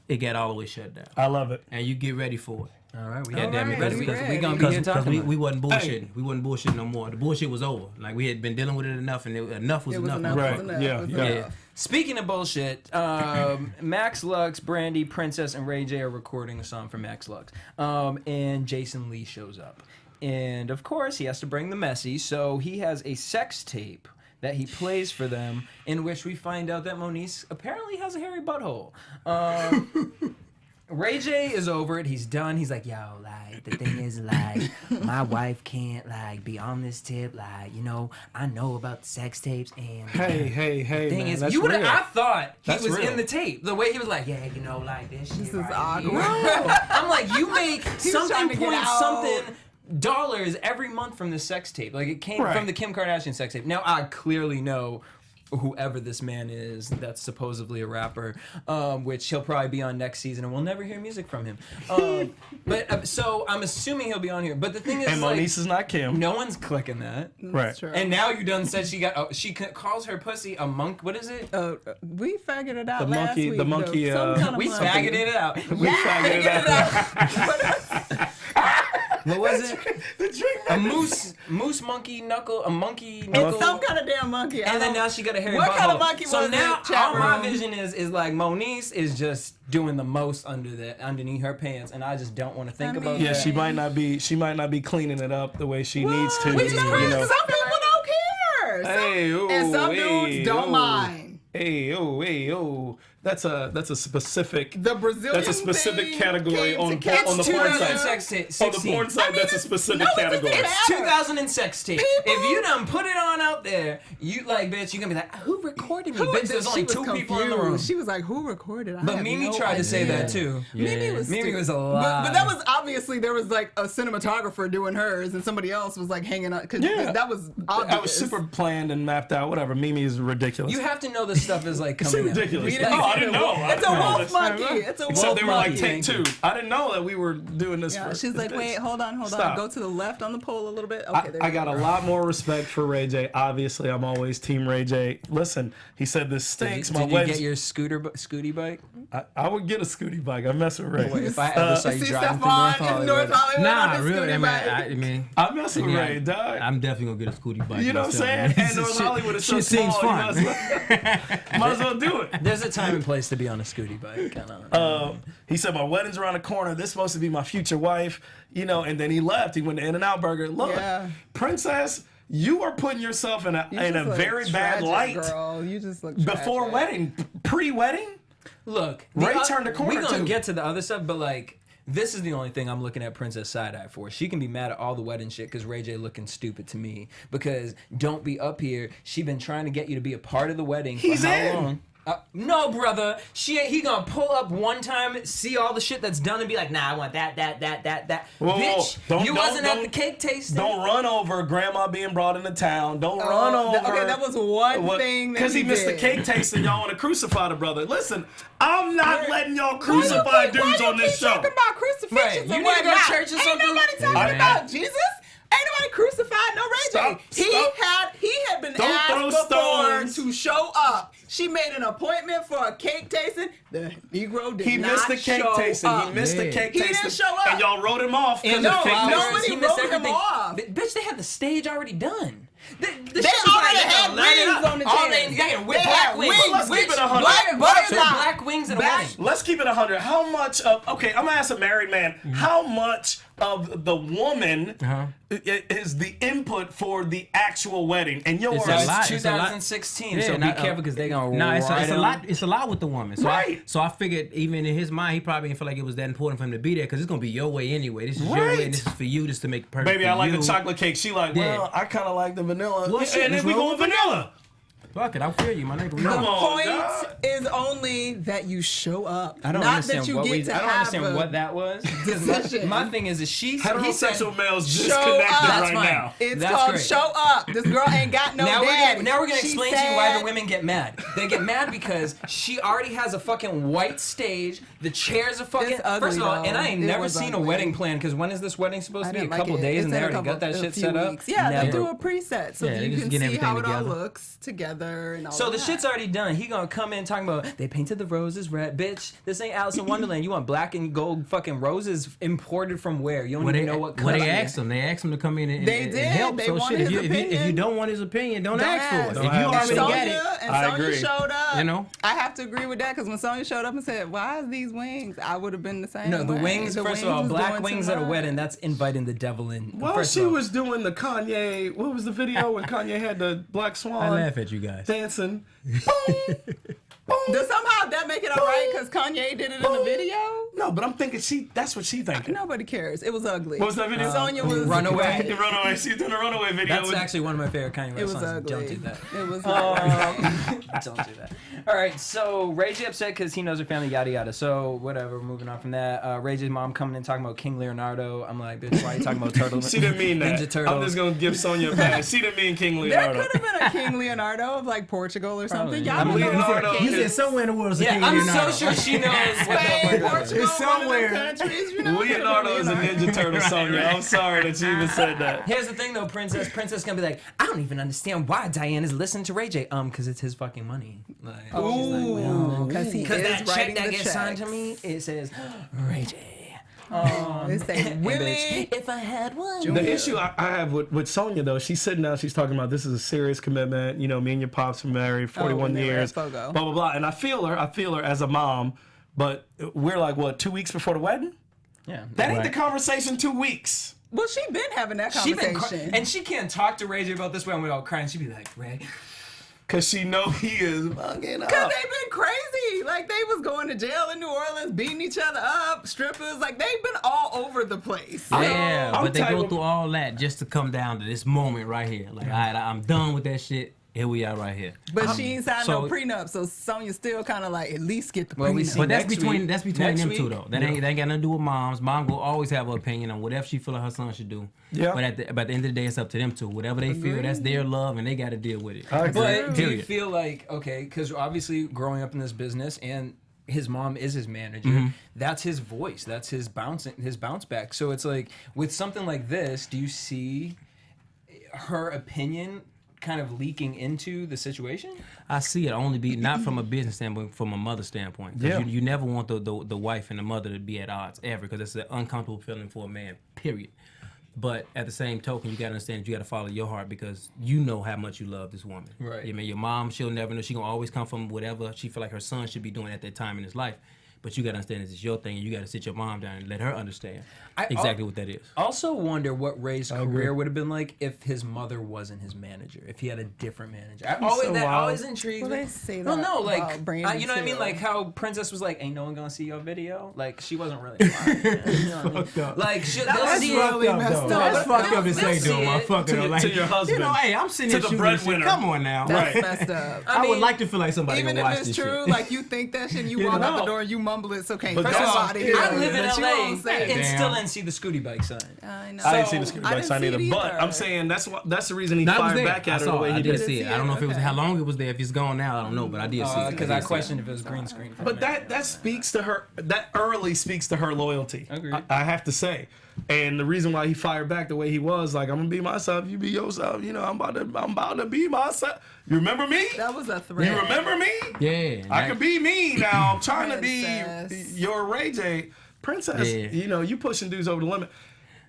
it got all the way shut down. I love it. And you get ready for it. All right, we got damn it ready. we gonna be here talking. We wasn't bullshitting. Hey. We wasn't bullshitting no more. The bullshit was over. Like we had been dealing with it enough, and enough was enough. Right. Yeah. Speaking of bullshit, Max Lux, Brandy, Princess, and Ray J are recording a song for Max Lux. And Jason Lee shows up. And, of course, he has to bring the messy, so he has a sex tape that he plays for them in which we find out that Moniece apparently has a hairy butthole. Ray J is over it. He's done. He's like, yo, like, the thing is, like, my wife can't, like, be on this tip. Like, you know, I know about the sex tapes. And hey, thing man, is, that's you would real. I thought he That's was real. in the tape. The way he was like, yeah, you know, like, this shit This is right awkward. here. I'm like, you make something trying to get point out. something dollars every month from this sex tape. Like, it came from the Kim Kardashian sex tape. Now, I clearly know whoever this man is that's supposedly a rapper, which he'll probably be on next season, and we'll never hear music from him. So I'm assuming he'll be on here. But the thing is, And like, Moniece is not Kim. no one's clicking that. Right. True. And now you done said she calls her pussy a monk. What is it? We figured it out The last monkey- week. the monkey, Some kind of We monkey. faggoted it out. We figured it out. What was it? The drink A man. moose monkey knuckle, a monkey knuckle. It's some kind of damn monkey. And then now she got a hairy What butthole. kind of monkey so was now it, chat all my room? vision is like Moniece is just doing the most underneath her pants, and I just don't want to think about Yeah, that. she might not be cleaning it up the way she needs to. We you know, know. some people don't care. Hey, ooh, And some hey, dudes don't ooh. mind. Hey, oh. That's a specific. The Brazilian That's a specific thing category came on to porn, on the It's porn 2000 site. sex On the porn site, that's a specific category. It's 2000 and sex tape. If you done put it on out there, you like, bitch, you gonna be like, who recorded me? Bitch, there's only two people in the room. She was like, "Who recorded?" But Mimi tried to say that too. Mimi was a lie. But that was obviously there was like a cinematographer doing hers, and somebody else was like hanging out because that was obvious. That was super planned and mapped out. Whatever. Mimi is ridiculous. You have to know this stuff is like It's coming out. ridiculous. We didn't Oh, I see didn't the know. wolf. It's a wolf monkey. It's a wolf Except they were like, monkey. take two. I didn't know that we were doing this Yeah, for. she's like, wait, hold on. Stop. Go to the left on the pole a little bit. Okay, there I you got go. a lot more respect for Ray J. Obviously, I'm always Team Ray J. Listen, he said this stinks. Did you get your scooty bike? I would get a scooty bike. I mess with Ray. If I ever saw you See driving through Stephaune in North Hollywood Nah, on his really, scooty bike. I mean, I mess with Ray, dog. I'm definitely gonna get a scooty bike. You know what I'm saying? And North Hollywood is so shit small. seems You fun. might as well do it. There's a time and place to be on a scooty bike. He said, my wedding's around the corner. This is supposed to be my future wife. You know, and then he left. He went to In-N-Out Burger. Look, Yeah. Princess, you are putting yourself in a You in a just look very bad tragic, light girl. You just look before tragic. wedding, pre-wedding. Look, Ray turned the corner, We gonna too. get to the other stuff, but like, this is the only thing I'm looking at Princess side-eye for. She can be mad at all the wedding shit because Ray J looking stupid to me. Because don't be up here. She been trying to get you to be a part of the wedding He's for how in. long? No, brother. He gonna pull up one time, see all the shit that's done, and be like, nah, I want that. Whoa, Bitch, whoa. you wasn't at the cake tasting. Don't run over grandma being brought into town. Don't run over. Okay, that was one thing that because he missed did. the cake tasting. Y'all want to crucify the brother? Listen, I'm not letting y'all crucify dudes on this show. Talking about crucifixions Right, and you need to go to whatnot. church or Ain't something? nobody talking I- about Jesus. Ain't nobody crucified no Ray J. He had been Don't throw asked before stones. to show up. She made an appointment for a cake tasting. The Negro did He not missed the cake show tasting. up. He missed the cake He tasting. didn't show up. And y'all wrote him off because No, of cake nobody tasting. he missed wrote him everything. off. Bitch, they had the stage already done. The They shit was already like, had yo, light it wings up. on the All chairs. they got They black had wings. wings. Let's keep it 100. Black Butterfly. butterfly. Black wings at a Black- wedding. Let's keep it 100. How much of, okay, I'm gonna ask a married man, how much of the woman is the input for the actual wedding? And yours, It's a lot. It's 2016, so be not- careful because they gonna No, it's ride a on. lot. It's a lot with the woman. So Right. so I figured even in his mind, he probably didn't feel like it was that important for him to be there because it's gonna be your way anyway. This is your way, Right. and this is for you. This is to make perfect. baby, for I like you. the chocolate cake. She like, Yeah. well, I kind of like the vanilla. Well, shit, and then let's we roll going with vanilla. Fuck it, I feel you, my nigga. We Come go. on. Point dog. is only that you show up. I don't not understand that you what get we. to I don't have understand a what that was. decision. My thing is she. He Heterosexual said, males Show disconnected up. right That's fine. now. It's That's called great. show up. This girl ain't got no now daddy. we're gonna She explain to you why the said- women get mad. They get mad because she already has a fucking white stage. The chairs are fucking. It's ugly, First of all, though. and I ain't It never was seen a ugly. wedding plan because when is this wedding supposed I to be? A didn't like couple it. days, It's and they in a already got that a shit few set up. weeks. Yeah, they Never. do a preset so Yeah, that they you just can get see everything how it all together. looks together. together and all So the that. shit's already done. He gonna come in talking about they painted the roses red, bitch. This ain't Alice in Wonderland. You want black and gold fucking roses imported from where? You don't even know what color. Well, they asked him. They asked him to come in and help. They So wanted shit, his if you don't want his opinion, don't ask for it. Don't If you ask. already got it, And I Sonya agree. showed up. You know? I have to agree with that because when Sonya showed up and said, "Why is these wings?" I would have been the same. No, the way. wings. The First of all, was black doing wings too at a much. wedding. That's inviting the devil in. Well, First she of all. was doing the Kanye. What was the video when Kanye had the black swan I laugh at you guys. dancing? Does somehow that make it all right because Kanye did it in the video? No, but I'm thinking that's what she thinking. Nobody cares. It was ugly. What was that video? Sonya was Runaway. Runaway. She's doing a runaway video. That's actually one of my favorite Kanye West It was songs. ugly. Don't do that. It was. Don't do that. All right, so Ray J upset because he knows her family, yada yada. So whatever, moving on from that. Ray J's mom coming in talking about King Leonardo. I'm like, bitch, why are you talking about Turtle? She didn't mean that. Ninja Turtles. I'm just gonna give Sonya a pass. She didn't mean King There Leonardo. could have been a King Leonardo of like Portugal or something. Y'all I'm don't know Leonardo. what You King said is. somewhere in the world is a Yeah, King I'm Leonardo. so sure she knows what Spain, the fuck. Portugal, It's somewhere. one of them countries, you know? Leonardo is a Ninja Turtle, Sonya. I'm sorry that you even said that. Here's the thing though, Princess. Princess gonna be like, I don't even understand why Diane is listening to Ray J. Because it's his fucking money. Like, Because he because is that check writing that the gets checks. signed to me, it says Ray J. They say, Hey, Willie. bitch, if I had one. The issue I have with Sonya though, she's sitting down, she's talking about this is a serious commitment. You know, me and your pops were married 41 when they were years, at blah Fogo. blah blah. And I feel her as a mom, but we're like what 2 weeks before the wedding? Yeah. That ain't the conversation. 2 weeks. Well, she been having that She been conversation. and she can't talk to Ray J about this way without crying. She'd be like, Ray. Cause she know he is fucking up. Because they've been crazy. Like, they was going to jail in New Orleans, beating each other up, strippers. Like, they've been all over the place. Yeah, I'm but they telling go you- through all that just to come down to this moment right here. Like, all right, I'm done with that shit. Here we are right here. But she ain't signed no so- prenup, so Sonya still kind of like, at least get the Well, we prenup. see But that's next between week- that's between next them two week- though. That ain't got nothing to do with moms. Mom will always have an opinion on whatever she feel like her son should do. Yeah. But at the end of the day, it's up to them two. Whatever they feel, that's their love, and they got to deal with it. I agree. But do you Period. feel like, okay, because obviously growing up in this business and his mom is his manager, that's his voice, that's his bounce back. So it's like, with something like this, do you see her opinion kind of leaking into the situation? I see it only be not from a business standpoint, from a mother standpoint. 'Cause Yeah. you never want the wife and the mother to be at odds ever, because it's an uncomfortable feeling for a man. Period. But at the same token, you gotta understand that you gotta follow your heart because you know how much you love this woman. Right. I mean, your mom, she'll never know. She gonna always come from whatever she feel like her son should be doing at that time in his life. But you gotta understand this is your thing, and you gotta sit your mom down and let her understand exactly what that is. Also wonder what Ray's career would have been like if his mother wasn't his manager, if he had a different manager. so That wild. always intrigues Well, me. they say Well, that no, like, about Brandon, you know what I mean? too. Like how Princess was like, ain't no one gonna see your video? Like, she wasn't really lying. You know what I mean? Fucked up. Like, they'll That's see really it. messed up. That's fucked up to they'll say see to him, it. motherfucker. To your husband. You know, hey, I'm sitting To here the shooting this shit. breadwinner. Come on now. Right. That's messed up. I would mean, like to feel like somebody Even gonna watch if it's this true, shit. like you think that shit and you walk out the door and you mumble it, so can't But first that's- somebody hear I it, live in but you LA won't say it. and Damn. still didn't see the Scooty bike sign. I know. I didn't see the Scooty I bike didn't sign see either, it but either. I'm saying that's the reason he No, I was fired there. back I at her the saw way it. he I did did. see it. I don't know if it was Okay. how long it was there. If it's gone now, I don't know, but I did see it. Because I questioned if it was green screen. for a But minute. that speaks to her. That early speaks to her loyalty. Agreed. I have to say, and the reason why he fired back the way he was, like, I'm gonna be myself, you be yourself. You know, I'm about to be myself. You remember me? That was a threat. You remember me? Yeah. I could be me now. I'm trying to be Princess. your Ray J. Princess, Yeah. you know, you pushing dudes over the limit.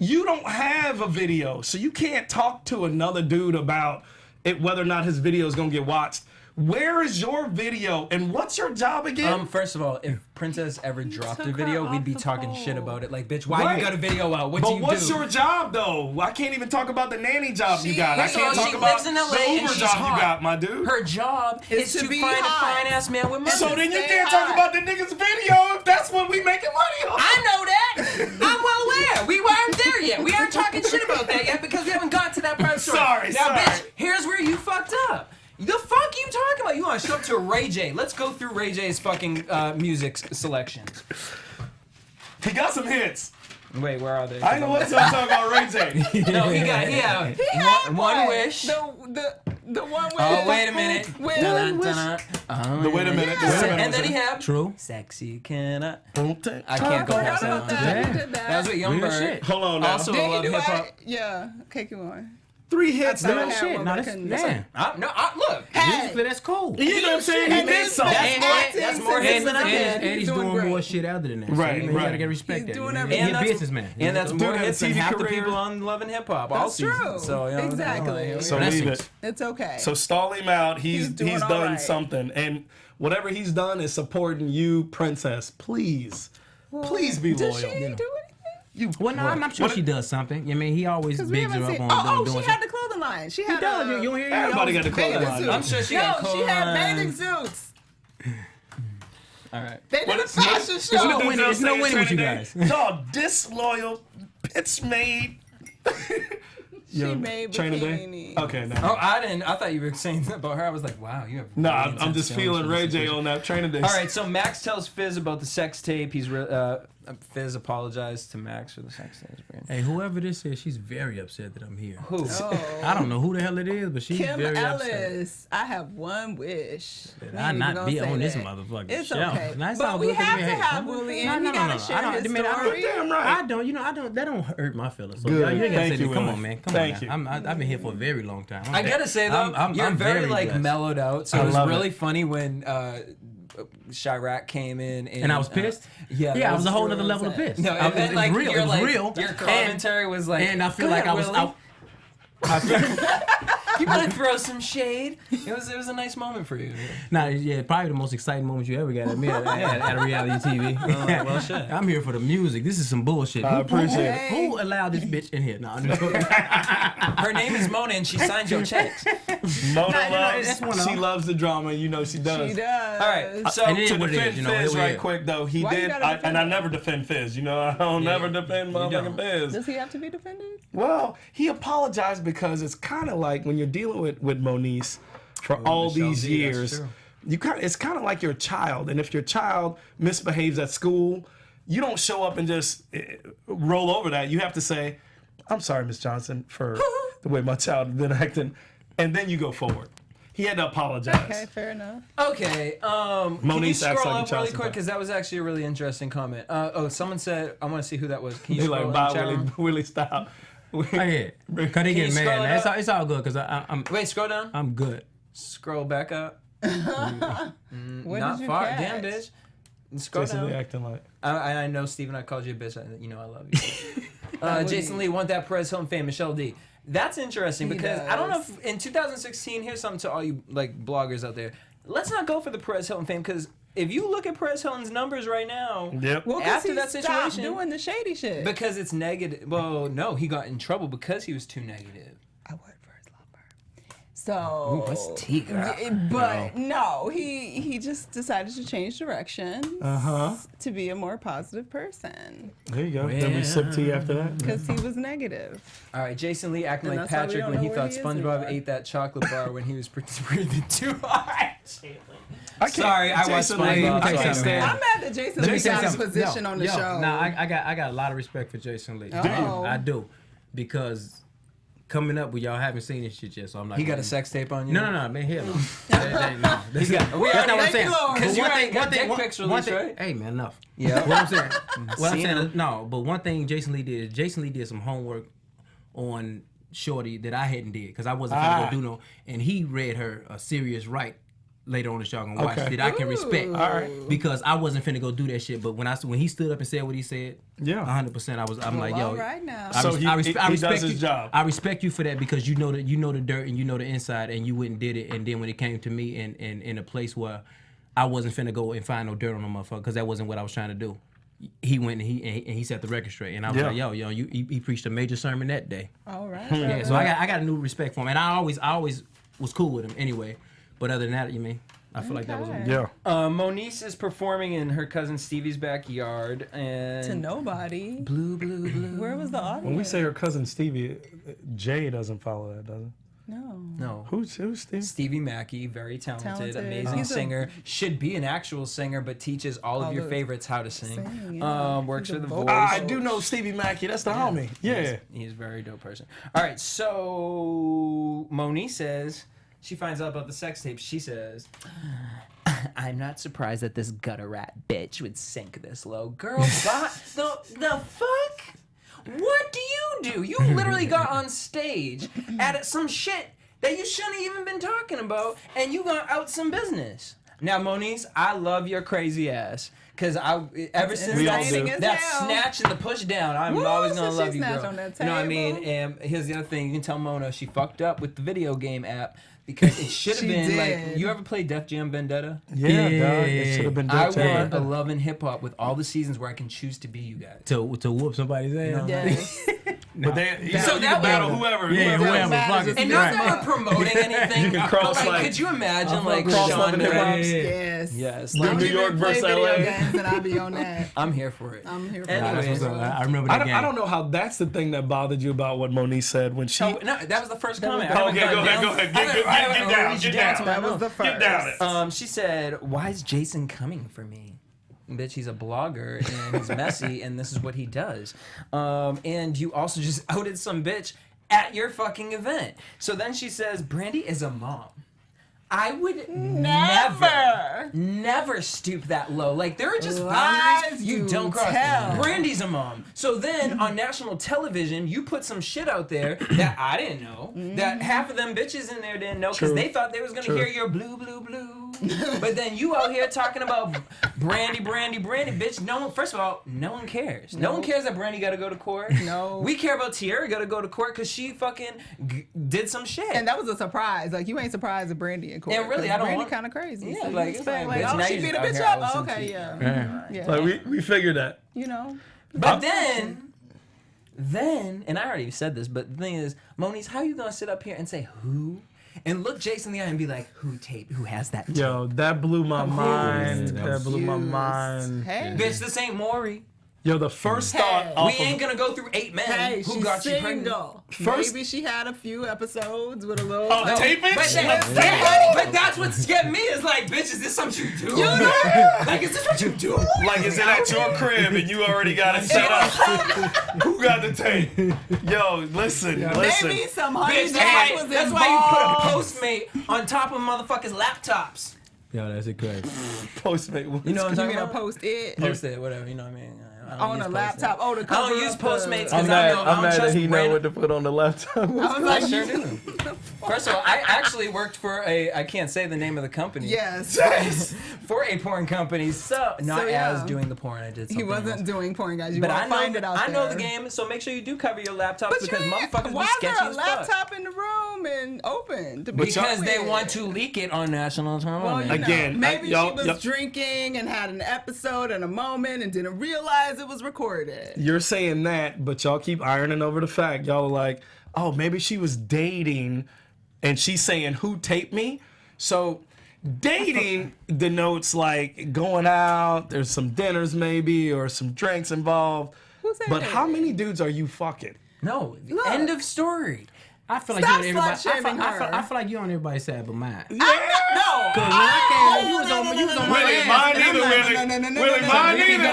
You don't have a video, so you can't talk to another dude about it, whether or not his video is gonna get watched. Where is your video, and what's your job again? First of all, if Princess ever dropped a took video, her we'd be off the talking pole. shit about it. Like, bitch, why Right. you got a video out? What do But you what's do? your job though? I can't even talk about the nanny job you got. I First of can't all, talk she about lives in LA the and Uber she's job hot. you got, my dude. Her job is to to be find hot. a fine ass man with money. So then you Stay can't talk hot. about the nigga's video if that's what we making money on. I know that. I'm well aware. We weren't there yet. We aren't talking shit about that yet because we haven't gotten to that part of the story. Sorry, now, sorry. bitch, here's where you fucked up. The fuck you talking about? You want to show up to Ray J? Let's go through Ray J's fucking music selections. He got some hits. Wait, where are they? I ain't know what's talking about Ray J. No, he had one wish. The one with Oh, wait a minute. With Dun, dun, dun. Oh, Wait a minute. And then he had True. Sexy Can I? had. I can't go past about that one. that. Yeah. You did that. That was with Yung Real Berg. shit. Hold on now. Also, Did I he love do hip hop. Yeah. Okay, come on. 3 hits. That's shit. No, that's man. Look. Hey. That's cool. You know what I'm saying? He made something. That's more hits than I can. And he's doing more shit other than that. Right, You gotta get respect. He's doing everything. everything. He's a businessman. And that's more hits than half the career. people on Love and Hip Hop all season. True. So, Exactly. So leave it. It's okay. So stall him out. He's doing all done right. something, and whatever he's done is supporting you, Princess. Please be loyal. Does she do anything? Well, no, I'm sure she does something. I mean, he always We bigs haven't her up seen. on She doing had the clothing line. She had. something. You don't hear Everybody got the clothing bathing line. suit. I'm sure she No, got she had bathing suits. All right. They did a fashion show. There's no winning with you guys. Dog, disloyal, bitch made. She made Training bikini. Day? Okay, no. Oh, I didn't. I thought you were saying that about her. I was like, wow, you have. No, really I'm intense just feelings feeling for Ray this J situation. on that Training Day. All right, so Max tells Fizz about the sex tape. Fizz apologized to Max for the sex tape. Hey, whoever this is, she's very upset that I'm here. Who? I don't know who the hell it is, but she's Kim very upset. Ellis, I have one wish. That I not be on this motherfucking It's show. okay. Now, it's But all we good 'cause have to hate. have Willie in. He gotta share his story. Damn right. I don't. That don't hurt my feelings. So Good. y'all, you ain't gotta Thank say you, that. Come Willie. on, man. Come Thank on. you. I've been here for a very long time. I gotta say though, you're very like blessed. mellowed out. So I it was love really it. funny when Chirac came in And I was pissed. Yeah, I was a whole nother level of pissed. No, and then, like, real. you're It was like, real. your commentary was like, and I feel "Go like I ahead, was Willie. out. You better throw some shade. It was a nice moment for you. Nah, yeah, probably the most exciting moment you ever got at me at a reality TV. Well, shit. I'm here for the music. This is some bullshit. I appreciate it. Who allowed this bitch in here? No, I'm just joking. Her name is Mona, and she signs your checks. Mona that's one loves, of she them. loves the drama. You know she does. She does. All right, so And it is To what it defend is, you know, Fizz here we right are. quick though, he Why you did, gotta defend and I him? never defend Fizz. You know, I don't never defend motherfucking Fizz. Does he have to be defended? Well, he apologized because it's kind of like when you're dealing with Moniece for all Michelle these D, that's years. true. It's kind of like your child, and if your child misbehaves at school, you don't show up and just roll over that. You have to say, "I'm sorry, Miss Johnson, for the way my child has been acting," and then you go forward. He had to apologize. Okay, fair enough. Okay, can you Moniece acts scroll like a up child really quick sometimes. because that was actually a really interesting comment. Someone said, I want to see who that was. Can you He scroll like, in bye, the chat room? Willie, stop. Oh, yeah. Cause they you get scroll mad. it Man. up? It's all good because I'm Wait, scroll down. I'm good. Scroll back up. What Not did you far. catch? Damn, bitch. Scroll Jason Lee down. acting like. I know, Steven, I called you a bitch. You know I love you. Jason Lee, want that Perez Hilton fame, Michelle D. That's interesting He because I don't know does. if in 2016, here's something to all you like bloggers out there. Let's not go for the Perez Hilton fame because if you look at Perez Hilton's numbers right now, Yep. Well, After after that that situation, situation- doing the shady shit. because it's negative. Well, no, he got in trouble because he was too negative. I work for his law firm. So, what's tea, girl? but no, he just decided to change direction to be a more positive person There you go. Then we sip tea after that. because he was negative. All right, Jason Lee acting And like that's why we Patrick don't when he know thought where he is SpongeBob anymore. ate that chocolate bar when he was breathing too hard. I can't- Sorry, I watched Jason Lee, SpongeBob. I so can't stand I'm mad that Jason Lee got his position on the show. Nah, I got a lot of respect for Jason Lee. Uh-oh. I do, because coming up with y'all haven't seen this shit yet, so I'm not. He got gonna- a sex tape on you? No, man, hell no. No. That's We not already- what I'm Thank saying. you, Lord. Because you One already thing- got one thing- dick one- pics one released, thing- right? Hey, man, enough. Yeah. What I'm saying. What I'm Seen saying him. is, no, but one thing Jason Lee did some homework on Shorty that I hadn't did, because I wasn't finna go do no, and he read her a serious right later on the show I'm gonna watch Okay. that I can respect. Ooh. All right. Because I wasn't finna go do that shit, but when he stood up and said what he said, Yeah. 100%, I'm like, yo, all right now. I So res- he- I res- he I does respect his you. job. I respect you for that because you know the dirt and you know the inside, and you went and did it. And then when it came to me and in a place where I wasn't finna go and find no dirt on no motherfucker, because that wasn't what I was trying to do. He went and he set the record straight, and I was like, yo, he preached a major sermon that day. All right. Yeah, so I got a new respect for him, and I always was cool with him anyway. But other than that, I feel like that was. Okay. Yeah. Moniece is performing in her cousin Stevie's backyard, and To nobody. blue. Where was the audience? When we say her cousin Stevie, Jay doesn't follow that, does it? No. No. Who's Stevie? Stevie Mackey, very talented, Talented. amazing He's a- singer. Should be an actual singer, but teaches all of All your the- favorites how to sing. yeah. Works He's for a the vocal- Voice. I do know Stevie Mackey. That's the homie. Yeah. He's a very dope person. All right, so Moniece says she finds out about the sex tape. She says, "I'm not surprised that this gutter rat bitch would sink this low, girl. The fuck? What do you do? You literally got on stage at some shit that you shouldn't have even been talking about, and you got out some business. Now, Moniece, I love your crazy ass. Because ever since that snatch and the push down, I'm always going to love you, girl. You know what I mean? And here's the other thing. You can tell Mona she fucked up with the video game app. Because it should have been like, you ever played Def Jam Vendetta? Yeah. It should have been Def Jam. I want a Love and Hip Hop with all the seasons where I can choose to be you guys. To whoop somebody's ass. Yes. But so that battle whoever. Whoever. And not that we're promoting anything. You can cross like, could you imagine like cross Sean Love and Hip Hop? Yes. The New York versus LA. And I'll be on that. I'm here for it. I'm here for Anyways, it. I remember that game. I don't know how that's the thing that bothered you about what Moniece said when she. No, that was the first comment. Okay, go ahead. Get down. That was the first. Get down. She said, "Why is Jason coming for me?" Bitch, he's a blogger and he's messy and this is what he does. And you also just outed some bitch at your fucking event. So then she says, Brandy is a mom. I would never stoop that low. Like, there are just boundaries you don't cross. Brandy's a mom. So then on national television, you put some shit out there that I didn't know, that half of them bitches in there didn't know because they thought they was going to hear your blue, blue, blue. But then you out here talking about Brandy, bitch. No one, first of all, no one cares. No one cares that Brandy got to go to court. No. We care about Teairra got to go to court because she fucking did some shit. And that was a surprise. Like, you ain't surprised at Brandy in court. And really, I don't Brandy want... kind of crazy. Yeah, so like, it's like, bitch, oh, she beat a bitch up? Oh, okay, yeah. Like, we figured that. You know. But then, and I already said this, but the thing is, Moniece, how you gonna sit up here and say who? And look Jason in the eye and be like, who has that tape? Yo, that blew my mind. That blew my mind. Hey. Bitch, this ain't Maury. Yo, the first thought off we ain't gonna go through 8 men who got you pregnant. Maybe she had a few episodes with a little... taping? But that's what scared me is like, bitch, is this something you do? Like, is this what you do? Like, is it at your crib and you already got it set up? Who got the tape? Yo, listen. Maybe some honey Bitch, dad was that's why you put a Postmate on top of motherfuckers' laptops. Yo, that's crazy. Postmate. You know what I'm talking about? Post-it? Post-it, whatever, you know what I mean? On a laptop. Oh, the cover. I don't use Postmates because I'm I mad don't that he trust know what to put on the laptop. I sure do. First of all, I actually worked for I can't say the name of the company. Yes. For a porn company. As doing the porn. I did something He wasn't else. doing porn, guys. You but won't find it out there. I know the game, so make sure you do cover your laptops because motherfuckers why be sketchy is there a as laptop in the room and open? Because they want to leak it on national television. Well, Again, maybe she was drinking and had an episode and a moment and didn't realize it was recorded. You're saying that, but y'all keep ironing over the fact. Y'all are like, oh, maybe she was dating and she's saying, who taped me? So dating denotes like going out, there's some dinners maybe or some drinks involved. But how many dudes are you fucking? No, end of story. I feel like you on everybody. I feel like you on everybody's side but mine. No. Because when I came, you was on my Willie, ass. mine either, Willie, mine either.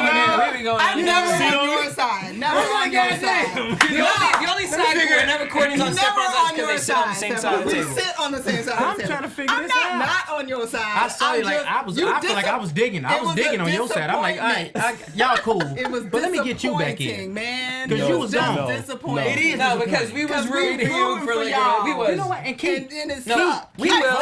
I'm never on your side. Never on your side. The only side whenever Courtney's on Stephane's side because they sit on the same side of the We table. sit on the same side. I'm trying to figure this out. I'm not on your side. I saw you like I feel like I was digging. I was digging on your side. I'm like, all right, y'all cool. It was but let me get you back in, man. Because you was just disappointing. It is no, because we was rooting for you for like we was. You know what? And Keith, it's we will.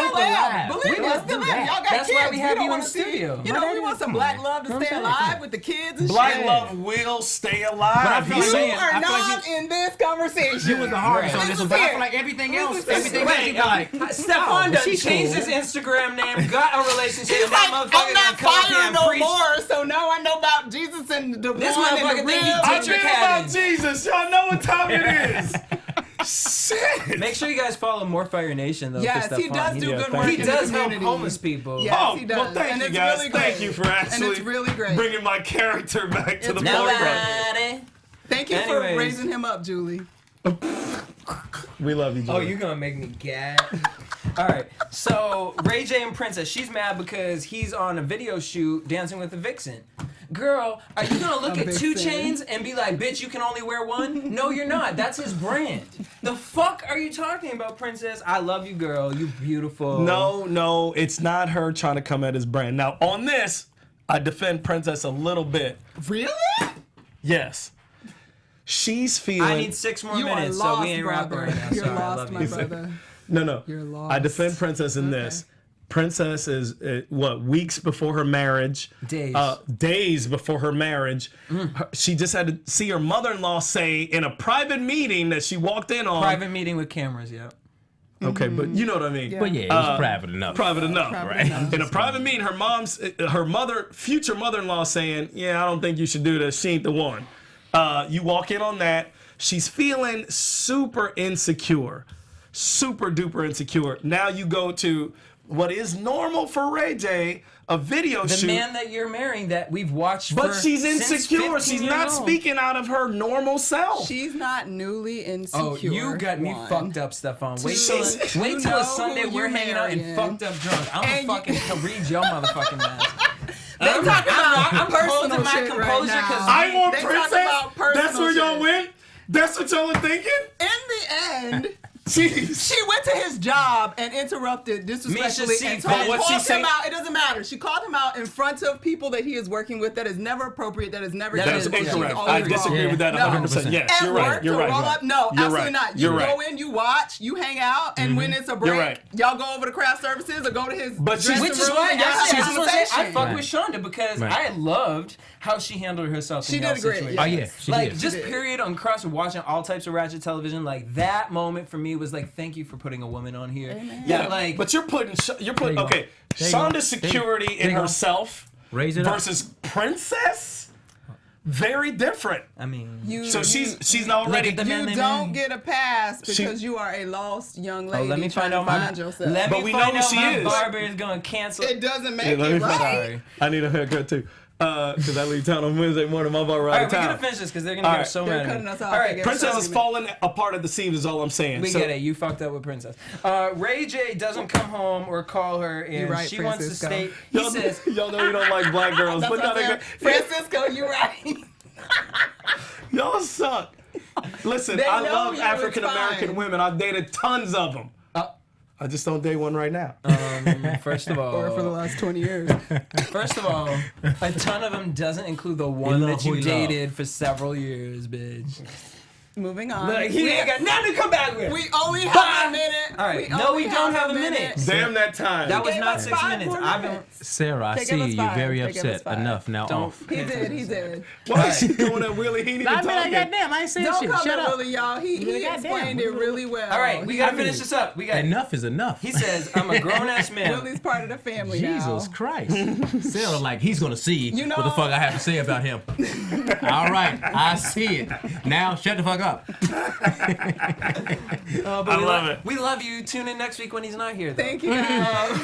Believe me, it's still alive. Y'all got That's kids. why we have don't you in wanna the see- studio. You know, we want some black love to stay alive with the kids and Black shit. love will stay alive. But I feel You like- are I feel like not in this conversation. you was the hardest on this one, but I feel like everything else, you be like, Stephaune done she's changed cool. his Instagram name, got a relationship, He's and like, that I'm motherfucker not gonna come up here fired and no preach. more, so now I know about Jesus and the This one and motherfucker the think he rib. I teacher think cabin. about Jesus. Y'all know what time it is. Shit. Make sure you guys follow More Fire Nation though. Yes, for he Stephaune. does do good work He in the does help community. homeless people. Yes, he does. Well, thank and you it's guys. really Thank great. you for actually and it's really great. bringing my character back to the It's forefront. Nobody. Thank you Anyways. for raising him up, Julie. We love you, Joey. Oh, you're gonna make me gag. All right, so Ray J and Princess, she's mad because he's on a video shoot dancing with a vixen. Girl, are you gonna look at 2 Chainz and be like, bitch, you can only wear one? No, you're not. That's his brand. The fuck are you talking about, Princess? I love you, girl. You beautiful. No, it's not her trying to come at his brand. Now, on this, I defend Princess a little bit. Really? Yes. She's feeling. I need 6 more minutes, lost, so we ain't rapping right now. You're Sorry, I lost, love my you. brother. No. You're lost. I defend Princess in this. Princess is weeks before her marriage, days before her marriage. She just had to see her mother-in-law say in a private meeting that she walked in on. Private meeting with cameras, yeah. Okay, but you know what I mean. Yeah. But yeah, it was private enough. Private enough, Private enough. In a private meeting, her future mother-in-law saying, "Yeah, I don't think you should do this. She ain't the one." You walk in on that. She's feeling super insecure, super duper insecure. Now you go to what is normal for Ray J, a video shoot. The man that you're marrying that we've watched But for she's since insecure. 15 She's years not old. speaking out of her normal self. She's not newly insecure. Oh, you got me fucked up, Stephaune. Wait She's- till You a know Sunday who we're you hanging out and marrying. fucked up drunk. I'm gonna fucking read your motherfucking ass. They talk about I'm personal holding my shit right composure now. because I want They talk Princess. about personal That's where y'all shit. went. That's what y'all are thinking. In the end, Jeez. she went to his job and interrupted disrespectfully Misha and C. told, But what she called say- him out. It doesn't matter. She called him out in front of people that he is working with. That is never appropriate. That is never. That That's is acceptable. incorrect. She's I always disagree wrong. with that No. 100%. Yes, At you're work right. You're to right. roll up? No, You're absolutely right. not. You You're go right. in, you watch, you hang out, and when it's a break, right. y'all go over to craft services or go to his But she's- dressing Which is room why and y'all have actually, a I was gonna say, I conversation. fuck Right. with Shonda because Right. I loved how she handled herself She in did y'all great, situation. yeah. Oh yeah, she Like did. just did. period on cross watching all types of ratchet television. Like that moment for me was like, thank you for putting a woman on here. Amen. Yeah, like But you're putting you go. okay. There you go. Shonda's security There in you go. herself Raise it up. versus Princess, very different. I mean, So she's already. Look at the man You they don't married. get a pass because She- you are a lost young Oh, lady. let me trying find to out my find yourself. let But me we find know who out she my is. barber is gonna cancel. It doesn't make Yeah, let it me right. Sorry. I need a haircut too. Because I leave town on Wednesday morning. My barber All out right, of we town. gotta finish this because they're gonna All get right. so They're mad at cutting me. us off. All right, They get Princess so is mad. falling apart at the seams. Is all I'm saying. we So- get it. You fucked up with Princess. Ray J doesn't come home or call her, and right, she wants to Francisco. stay. He Y'all, says, y'all know you don't like black girls, That's but what now I'm saying. Francisco, you right. y'all suck. Listen, They I know love you, African it's American fine. women. I've dated tons of them. I just don't date one right now. first of all, Or for the last 20 years. First of all, a ton of them doesn't include the one love that who you he love. dated for several years, bitch. Moving on. Look, he ain't got nothing to come back with. We only have Bye. a minute. All right. No, we don't have a minute. Damn that time. That was gave not us 6 5 minutes. more I've been. minutes. Sarah, I They see gave us you. You're 5. very They gave us upset. 5. Enough now. Don't. Off. He did. He did. Why is she doing that, Willie? He ain't even I mean, talking. goddamn, I ain't saying Don't shit. come Shut at up. Willie, y'all. He goddamn. explained it really well. All right, we gotta finish this up. We got. Enough is enough. He says, "I'm a grown ass man." Willie's part of the family now. Jesus Christ. Sarah, like, he's going to see You know- what the fuck I have to say about him. All right, I see it. Now, shut the fuck up. But I we love it. We love you. Tune in next week when he's not here. Though. Thank you, guys.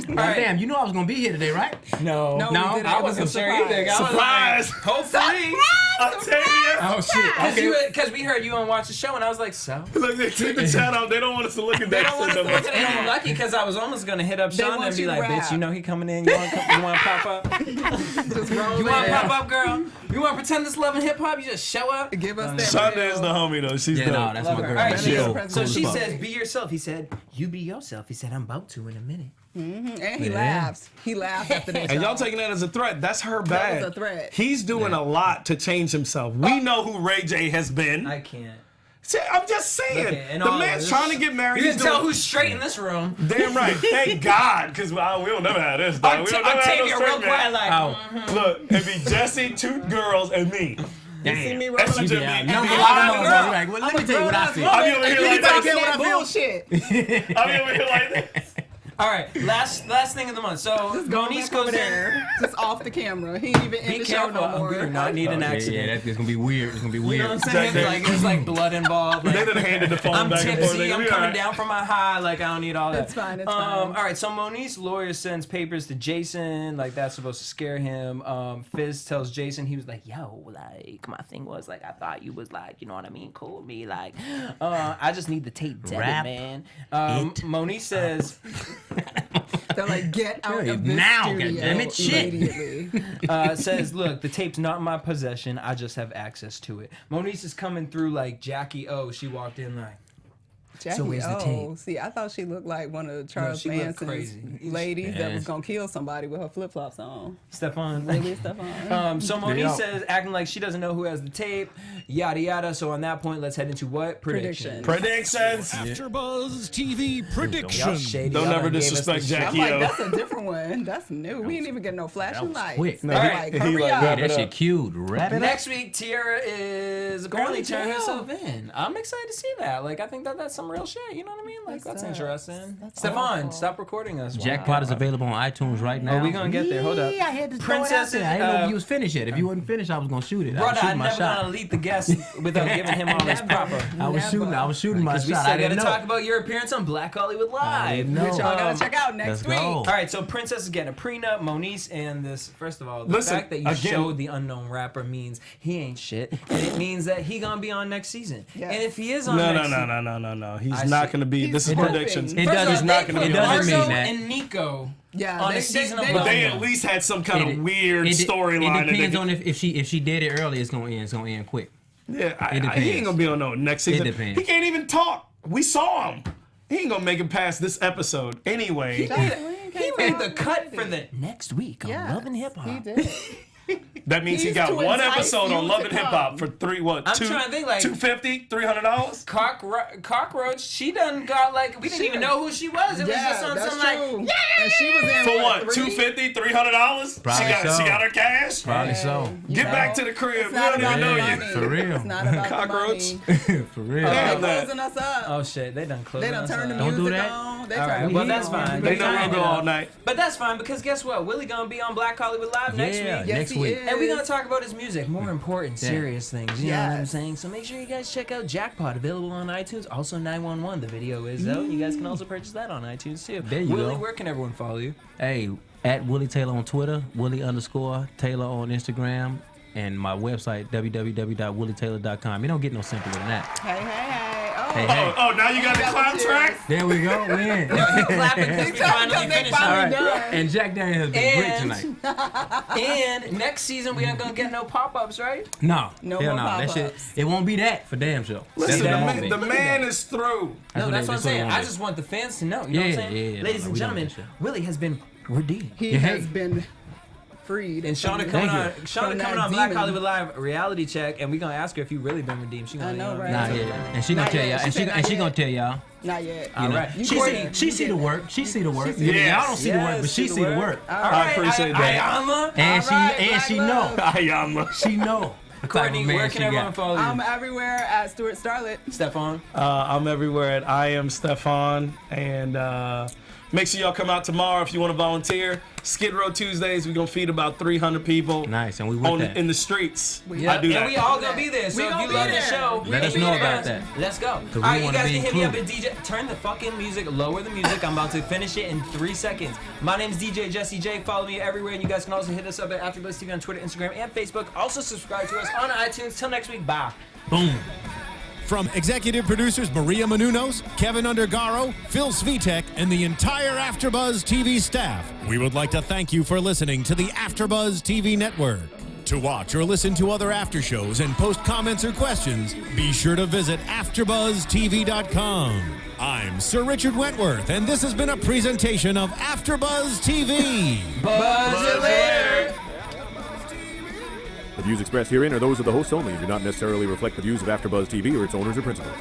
Damn, you know I was going to be here today, right? No, No, No, we didn't. I It was wasn't a sure surprise. either. I was Surprise! like, hopefully. I'll tell you. Oh, shit. Because we heard you and watch the show, and I was like, so. Look, they took the chat out. They don't want us to look at They that. don't want us shit to no look more. at And I'm lucky because I was almost gonna hit up They Shonda want and be you to like, bitch, rap. you know he coming in. You want to pop up? Just roll You want to in. pop up, girl? You want to pretend this love and hip hop? You just show up. Give us that. Shonda real- is the homie though. She's Yeah, dope. no, that's Love my her. girl. All right, That's she, cool. so she Cool as says, be yourself. He said, you be yourself. He said, I'm about to in a minute. And he laughs. He laughed after that. And y'all taking that as a threat. That's her That bag. was a threat. He's doing a lot to change himself. We know who Ray J has been. I can't. See, I'm just saying. Okay, and the all man's this- trying to get married. You He's can tell doing- who's straight in this room. Damn right. Thank God. Because we'll never have this. Dog. We don't never have no Octavia, real straight man. quiet, like, Oh, Look, it'd be Jesse, 2 girls, and me. damn. See me That's rolling what You you be mean. number I'm one a motherfucker. girl. Like, well, let me tell you what I see. I'll be over here You like talking this. that bullshit. I'll be over here like this. all right, last thing of the month. So Just go Monique back goes over in. there. Just off the camera. He ain't even in Be the show careful. no more. We do not need an Yeah, accident. that's going to be weird. It's going to be You weird. know what I'm saying? Exactly. Like there's like blood involved. They Like, done handed the phone I'm back and forth. tipsy. They I'm be all coming right. down from my high. Like I don't need all that. It's fine, it's fine. All right. So Monique's lawyer sends papers to Jason. Like that's supposed to scare him. Fizz tells Jason he was like, "Yo, like my thing was like I thought you was like you know what I mean, cool with me. Like I just need the tape dead, Wrap man." it Monique says They're like, get out of this Now, studio goddammit, shit. immediately. says, "Look, the tape's not in my possession. I just have access to it." Monique is coming through like Jackie O. She walked in like. Jackie So where's the tape? See, I thought she looked like one of Charles Manson's ladies that was gonna kill somebody with her flip flops on. Stephaune. Really, Stephaune. So Monique says, acting like she doesn't know who has the tape, yada yada. So on that point, let's head into what? Predictions. AfterBuzz TV predictions. Don't ever disrespect Jackie. I'm like, that's a different one. That's new. We didn't even get no flashing lights. Quick. All right, hurry up. Yeah, that shit cute. Wrap it up. Next week, Teairra is apparently turning herself in. I'm excited to see that. Like, I think that's some real shit. You know what I mean? Like, that's interesting. Stephaune, stop recording us. Jackpot is available on iTunes right now. Oh, we gonna get there. Hold up. I had to Princess throw it out there. I didn't know if you was finished yet. If you wasn't finished, I was gonna shoot it. Brother, I'm never gonna lead the guest without giving him all his proper. I was shooting my shot. We still gotta talk about your appearance on Black Hollywood Live. Which y'all gotta check out next week. All right, so Princess is getting a prenup. Moniece and this. First of all, the fact that you showed the unknown rapper means he ain't shit, and it means that he gonna be on next season. Yes. And if he is on next season, no. He's not gonna be. This is predictions. It doesn't mean that. And Nico. Yeah, on a season of but they at least had some kind of weird storyline. It depends on if she did it early, it's gonna end quick. Yeah, he ain't gonna be on no next season. It depends. He can't even talk. We saw him. He ain't gonna make it past this episode anyway. He made the cut for the next week on Love and Hip Hop. He did. That means he got one episode on Love and Hip Hop for I'm trying to think, like, $250, $300. Cockroach, she done got like we didn't even know who she was. It was just on some like and she was in for what? $250, $300. She got her cash. Probably so. Get back to the crib. We don't even know you. For real. It's not about Cockroach. For real. They're closing us up. Oh shit, they done closed. They done turned the Don't do music that. on. All right, well that's fine. They know we'll go all night. But that's fine because guess what? Willie gonna be on Black Hollywood Live next week. Next week. And we're gonna talk about his music, more important, serious things. You know what I'm saying? So make sure you guys check out Jackpot, available on iTunes. Also 911, the video is out. You guys can also purchase that on iTunes too. There you Willie, go. where can everyone follow you? Hey, at Willie Taylor on Twitter, Willie_Taylor on Instagram, and my website, www.willietaylor.com. You don't get no simpler than that. Hey. Oh, now you got the clap track? There we go. We in. He clapping because we finally finished. All right. And Jack Daniels has been great tonight. And next season we aren't gonna get no pop-ups, right? No more that shit. It won't be that for damn sure. Listen, the man is through. No, that's what I'm saying. I just want the fans to know. You know what I'm saying? Yeah, Ladies and gentlemen, Willie has been redeemed. He has been freed. And Shauna coming on Black Hollywood Live reality check, and we're gonna ask her if you really been redeemed. She gonna, I know, right? Nah, and she gonna tell y'all. And she gonna tell y'all. Not yet. All right. She see the work. She see the work. Yes. Y'all don't see the work, but she see the work. All right. I appreciate that. And she know. Ayama. She know. Courtney, where can everyone follow you? I'm everywhere at Stuart Starlet. Stephaune. I'm everywhere at I Am Stephaune, and make sure y'all come out tomorrow if you want to volunteer. Skid Row Tuesdays, we're gonna feed about 300 people. Nice, and we with that. In the streets. Yeah. I do that. And we all gonna be there. So if you love the show, let us know about that. Let's go. All right, you guys can hit me up at DJ. Turn the fucking music, lower the music. I'm about to finish it in 3 seconds. My name's DJ Jesse J. Follow me everywhere, and you guys can also hit us up at AfterBuzz TV on Twitter, Instagram, and Facebook. Also subscribe to us on iTunes. Till next week, bye. Boom. From executive producers Maria Menounos, Kevin Undergaro, Phil Svitek, and the entire AfterBuzz TV staff, we would like to thank you for listening to the AfterBuzz TV network. To watch or listen to other after shows and post comments or questions, be sure to visit AfterBuzzTV.com. I'm Sir Richard Wentworth, and this has been a presentation of AfterBuzz TV. Buzz it later. The views expressed herein are those of the hosts only and do not necessarily reflect the views of AfterBuzz TV or its owners or principals.